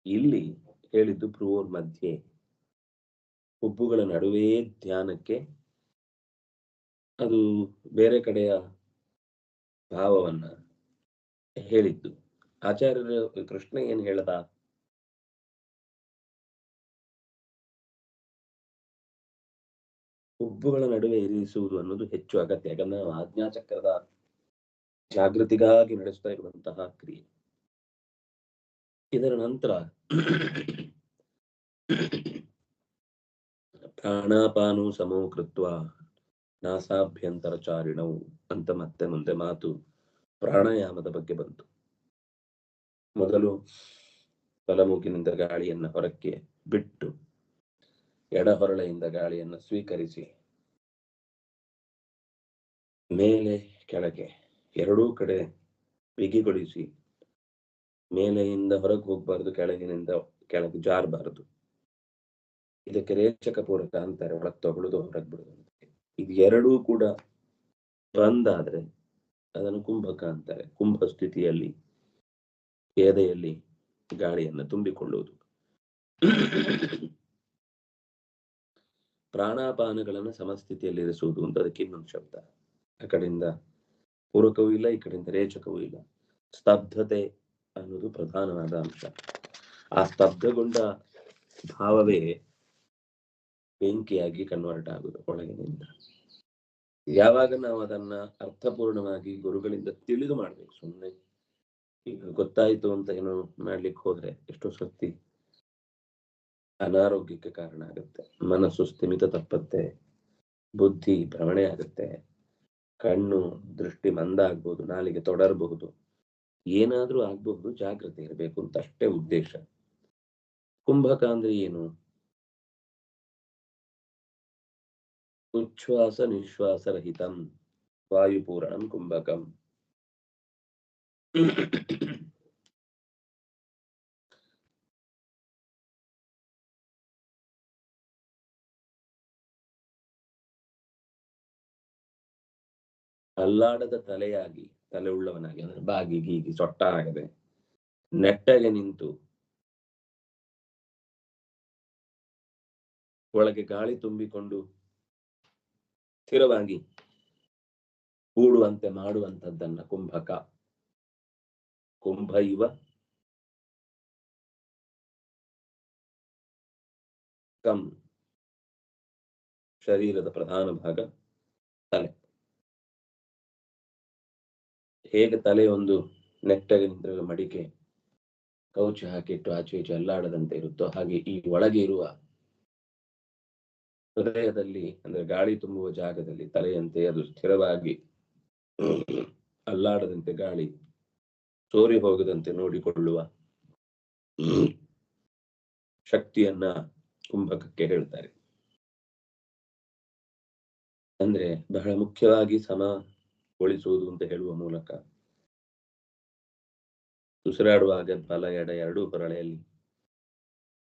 ಇಲ್ಲಿ ಹೇಳಿದ್ದು ಭ್ರುವೋರ್ ಮಧ್ಯೆ, ಹುಬ್ಬುಗಳ ನಡುವೆ ಧ್ಯಾನಕ್ಕೆ. ಅದು ಬೇರೆ ಕಡೆಯ ಭಾವವನ್ನ ಹೇಳಿದ್ದು. ಆಚಾರ್ಯರು ಕೃಷ್ಣ ಏನ್ ಹೇಳದ? ಹುಬ್ಬುಗಳ ನಡುವೆ ಇರಿಸುವುದು ಅನ್ನೋದು ಹೆಚ್ಚು ಅಗತ್ಯ. ಯಾಕಂದ್ರೆ ನಾವು ಆಜ್ಞಾಚಕ್ರದ ಜಾಗೃತಿಗಾಗಿ ನಡೆಸ್ತಾ ಇರುವಂತಹ ಕ್ರಿಯೆ. ಇದರ ನಂತರ ಪ್ರಾಣಾಪಾನು ಸಮೋ ಕೃತ್ವ ನಾಸಾಭ್ಯಂತರ ಚಾರಿಣವು ಅಂತ ಮತ್ತೆ ಮುಂದೆ ಮಾತು ಪ್ರಾಣಾಯಾಮದ ಬಗ್ಗೆ ಬಂತು. ಮೊದಲು ತಲೆಮೂಗಿನಿಂದ ಗಾಳಿಯನ್ನ ಹೊರಕ್ಕೆ ಬಿಟ್ಟು ಎಡಹೊರಳೆಯಿಂದ ಗಾಳಿಯನ್ನ ಸ್ವೀಕರಿಸಿ ಮೇಲೆ ಕೆಳಗೆ ಎರಡೂ ಕಡೆ ಬಿಗಿಗೊಳಿಸಿ, ಮೇಲೆಯಿಂದ ಹೊರಗೆ ಹೋಗ್ಬಾರ್ದು, ಕೆಳಗಿನಿಂದ ಕೆಳಗೆ ಜಾರಬಾರದು. ಇದಕ್ಕೆ ರೇಚಕ ಪೂರಕ ಅಂತಾರೆ, ಒಳಗ್ ತಗೊಳ್ಳೋದು ಹೊರಗೆ ಬಿಡುದು. ಇದು ಎರಡೂ ಕೂಡ ಬಂದಾದ್ರೆ ಅದನ್ನು ಕುಂಭಕ ಅಂತಾರೆ. ಕುಂಭ ಸ್ಥಿತಿಯಲ್ಲಿ ಎದೆಯಲ್ಲಿ ಗಾಳಿಯನ್ನು ತುಂಬಿಕೊಳ್ಳುವುದು. ಪ್ರಾಣಾಪಾನಗಳನ್ನು ಸಮಸ್ಥಿತಿಯಲ್ಲಿ ಇರಿಸುವುದು ಅಂತ ಅದಕ್ಕೆ ಇನ್ನೊಂದು ಶಬ್ದ. ಆ ಕಡೆಯಿಂದ ಪೂರಕವೂ ಇಲ್ಲ, ಈ ಕಡೆಯಿಂದ ರೇಚಕವೂ ಇಲ್ಲ. ಸ್ತಬ್ಧತೆ ಅನ್ನೋದು ಪ್ರಧಾನವಾದ ಅಂಶ. ಆ ಸ್ತಬ್ಧಗೊಂಡ ಭಾವವೇ ಬೆಂಕಿಯಾಗಿ ಕನ್ವರ್ಟ್ ಆಗುವುದು ಒಳಗಿನಿಂದ. ಯಾವಾಗ ನಾವು ಅದನ್ನ ಅರ್ಥಪೂರ್ಣವಾಗಿ ಗುರುಗಳಿಂದ ತಿಳಿದು ಮಾಡ್ಬೇಕು. ಸುಮ್ಮನೆ ಈಗ ಗೊತ್ತಾಯ್ತು ಅಂತ ಏನೋ ಮಾಡ್ಲಿಕ್ಕೆ ಹೋದ್ರೆ ಎಷ್ಟೋ ಸರ್ತಿ ಅನಾರೋಗ್ಯಕ್ಕೆ ಕಾರಣ ಆಗುತ್ತೆ. ಮನಸ್ಸು ಸ್ಥಿಮಿತ ತಪ್ಪತ್ತೆ, ಬುದ್ಧಿ ಭ್ರಮಣೆ ಆಗುತ್ತೆ, ಕಣ್ಣು ದೃಷ್ಟಿ ಮಂದ ಆಗ್ಬಹುದು, ನಾಲಿಗೆ ತೊಡರಬಹುದು, ಏನಾದ್ರೂ ಆಗ್ಬಹುದು. ಜಾಗ್ರತೆ ಇರಬೇಕು ಅಂತ ಅಷ್ಟೇ ಉದ್ದೇಶ. ಕುಂಭಕ ಅಂದ್ರೆ ಏನು? ಉಚ್ಛ್ವಾಸ ನಿಶ್ವಾಸ ರಹಿತಂ ವಾಯುಪೂರಣಂ ಕುಂಭಕಂ. ಅಲ್ಲಾಡದ ತಲೆಯಾಗಿ, ತಲೆ ಉಳ್ಳವನಾಗಿ, ಅಂದ್ರೆ ಬಾಗಿ ಗೀಗಿ ಸೊಟ್ಟ ಆಗದೆ ನೆಟ್ಟಗೆ ನಿಂತು ಒಳಗೆ ಗಾಳಿ ತುಂಬಿಕೊಂಡು ಸ್ಥಿರವಾಗಿ ಕೂಡುವಂತೆ ಮಾಡುವಂಥದ್ದನ್ನ ಕುಂಭಕ. ಕುಂಭ ಇವ ಕಂ, ಶರೀರದ ಪ್ರಧಾನ ಭಾಗ ತಲೆ. ಹೇಗೆ ತಲೆ ಒಂದು ನೆಟ್ಟಗೆ ನಿಂತ ಮಡಿಕೆ ಕೌಚಿ ಹಾಕಿಟ್ಟು ಆಚೆ ಈಚೆ ಅಲ್ಲಾಡದಂತೆ ಇರುತ್ತೋ, ಹಾಗೆ ಈ ಒಳಗೆ ಇರುವ ಹೃದಯದಲ್ಲಿ, ಅಂದ್ರೆ ಗಾಳಿ ತುಂಬುವ ಜಾಗದಲ್ಲಿ ತಲೆಯಂತೆ ಅದು ಸ್ಥಿರವಾಗಿ ಅಲ್ಲಾಡದಂತೆ, ಗಾಳಿ ಸೋರಿ ಹೋಗದಂತೆ ನೋಡಿಕೊಳ್ಳುವ ಶಕ್ತಿಯನ್ನ ಕುಂಭಕಕ್ಕೆ ಹೇಳ್ತಾರೆ. ಅಂದ್ರೆ ಬಹಳ ಮುಖ್ಯವಾಗಿ ಸಮಗೊಳಿಸುವುದು ಅಂತ ಹೇಳುವ ಮೂಲಕ ಉಸಿರಾಡುವಾಗ ಬಲ ಎಡ ಎರಡೂ ಹೊರಳೆಯಲ್ಲಿ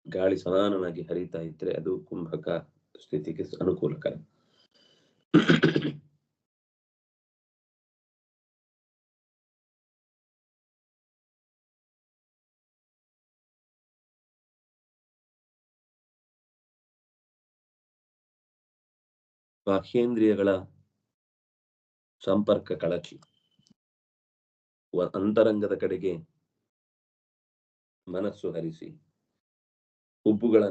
ಗಾಳಿ ಸಮಾನವಾಗಿ ಹರಿತಾ ಇದ್ರೆ ಅದು ಕುಂಭಕ ಸ್ಥಿತಿಗೆ ಅನುಕೂಲಕರ. ಬಾಹ್ಯೇಂದ್ರಿಯಗಳ ಸಂಪರ್ಕ ಕಳಚಿ ಅಂತರಂಗದ ಕಡೆಗೆ ಮನಸ್ಸು ಹರಿಸಿ ಹುಬ್ಬುಗಳ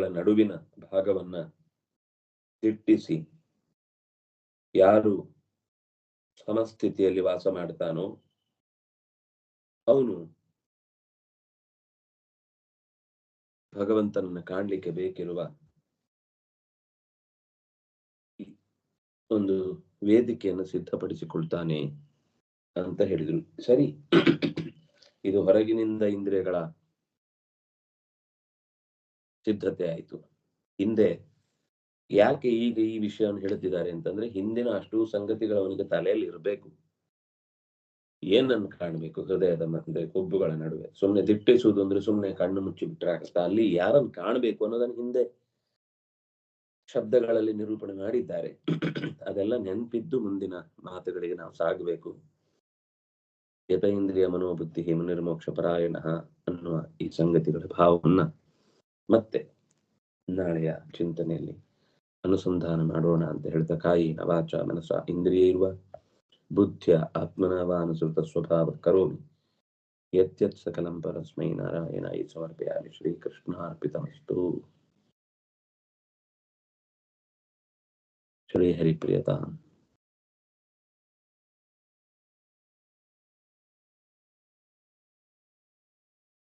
ನಡುವಿನ ಭಾಗವನ್ನ ದಿಟ್ಟಿಸಿ ಯಾರು ಸಮಸ್ಥಿತಿಯಲ್ಲಿ ವಾಸ ಮಾಡ್ತಾನೋ ಅವನು ಭಗವಂತನನ್ನ ಕಾಣ್ಲಿಕ್ಕೆ ಬೇಕಿರುವ ಒಂದು ವೇದಿಕೆಯನ್ನು ಸಿದ್ಧಪಡಿಸಿಕೊಳ್ತಾನೆ ಅಂತ ಹೇಳಿದ್ರು. ಸರಿ, ಇದು ಹೊರಗಿನಿಂದ ಇಂದ್ರಿಯಗಳ ಸಿದ್ಧತೆ ಆಯಿತು. ಹಿಂದೆ ಯಾಕೆ ಈಗ ಈ ವಿಷಯವನ್ನು ಹೇಳ್ತಿದ್ದಾರೆ ಅಂತಂದ್ರೆ, ಹಿಂದಿನ ಅಷ್ಟು ಸಂಗತಿಗಳು ಅವನಿಗೆ ತಲೆಯಲ್ಲಿ ಇರಬೇಕು. ಏನನ್ನು ಕಾಣಬೇಕು? ಹೃದಯದ ಮತ್ತೆ ಕೊಬ್ಬುಗಳ ನಡುವೆ. ಸುಮ್ನೆ ದಿಟ್ಟಿಸುವುದು ಅಂದ್ರೆ ಸುಮ್ನೆ ಕಣ್ಣು ಮುಚ್ಚಿ ಬಿಟ್ರೆ ಆಗತ್ತ? ಅಲ್ಲಿ ಯಾರನ್ನು ಕಾಣಬೇಕು ಅನ್ನೋದನ್ನ ಹಿಂದೆ ಶಬ್ದಗಳಲ್ಲಿ ನಿರೂಪಣೆ ಮಾಡಿದ್ದಾರೆ. ಅದೆಲ್ಲ ನೆನಪಿದ್ದು ಮುಂದಿನ ಮಾತುಗಳಿಗೆ ನಾವು ಸಾಗಬೇಕು. ಯತ ಇಂದ್ರಿಯ ಮನೋಬುದ್ಧಿ ಮುನಿರ್ಮೋಕ್ಷ ಪರಾಯಣ ಅನ್ನುವ ಈ ಸಂಗತಿಗಳ ಭಾವವನ್ನ ಮತ್ತೆ ನಾಳೆಯ ಚಿಂತನೆಯಲ್ಲಿ ಅನುಸಂಧಾನ ಮಾಡೋಣ ಅಂತ ಹೇಳ್ತಾ, ಕಾಯಿನ ವಾಚ ಮನಸ ಇಂದ್ರಿಯ ಇರುವ ಬುದ್ಧಿಯ ಆತ್ಮನವಾನುಸೃತ ಸ್ವಭಾವ ಕರೋಮಿ ಯತ್ಯತ್ ಸಕಲಂ ಪರಸ್ಮೈ ನಾರಾಯಣಾಯ ಸಮರ್ಪಯಾಮಿ. ಶ್ರೀಕೃಷ್ಣಾರ್ಪಿತಮಸ್ತು. ಶ್ರೀ ಹರಿಪ್ರಿಯತಾಂ.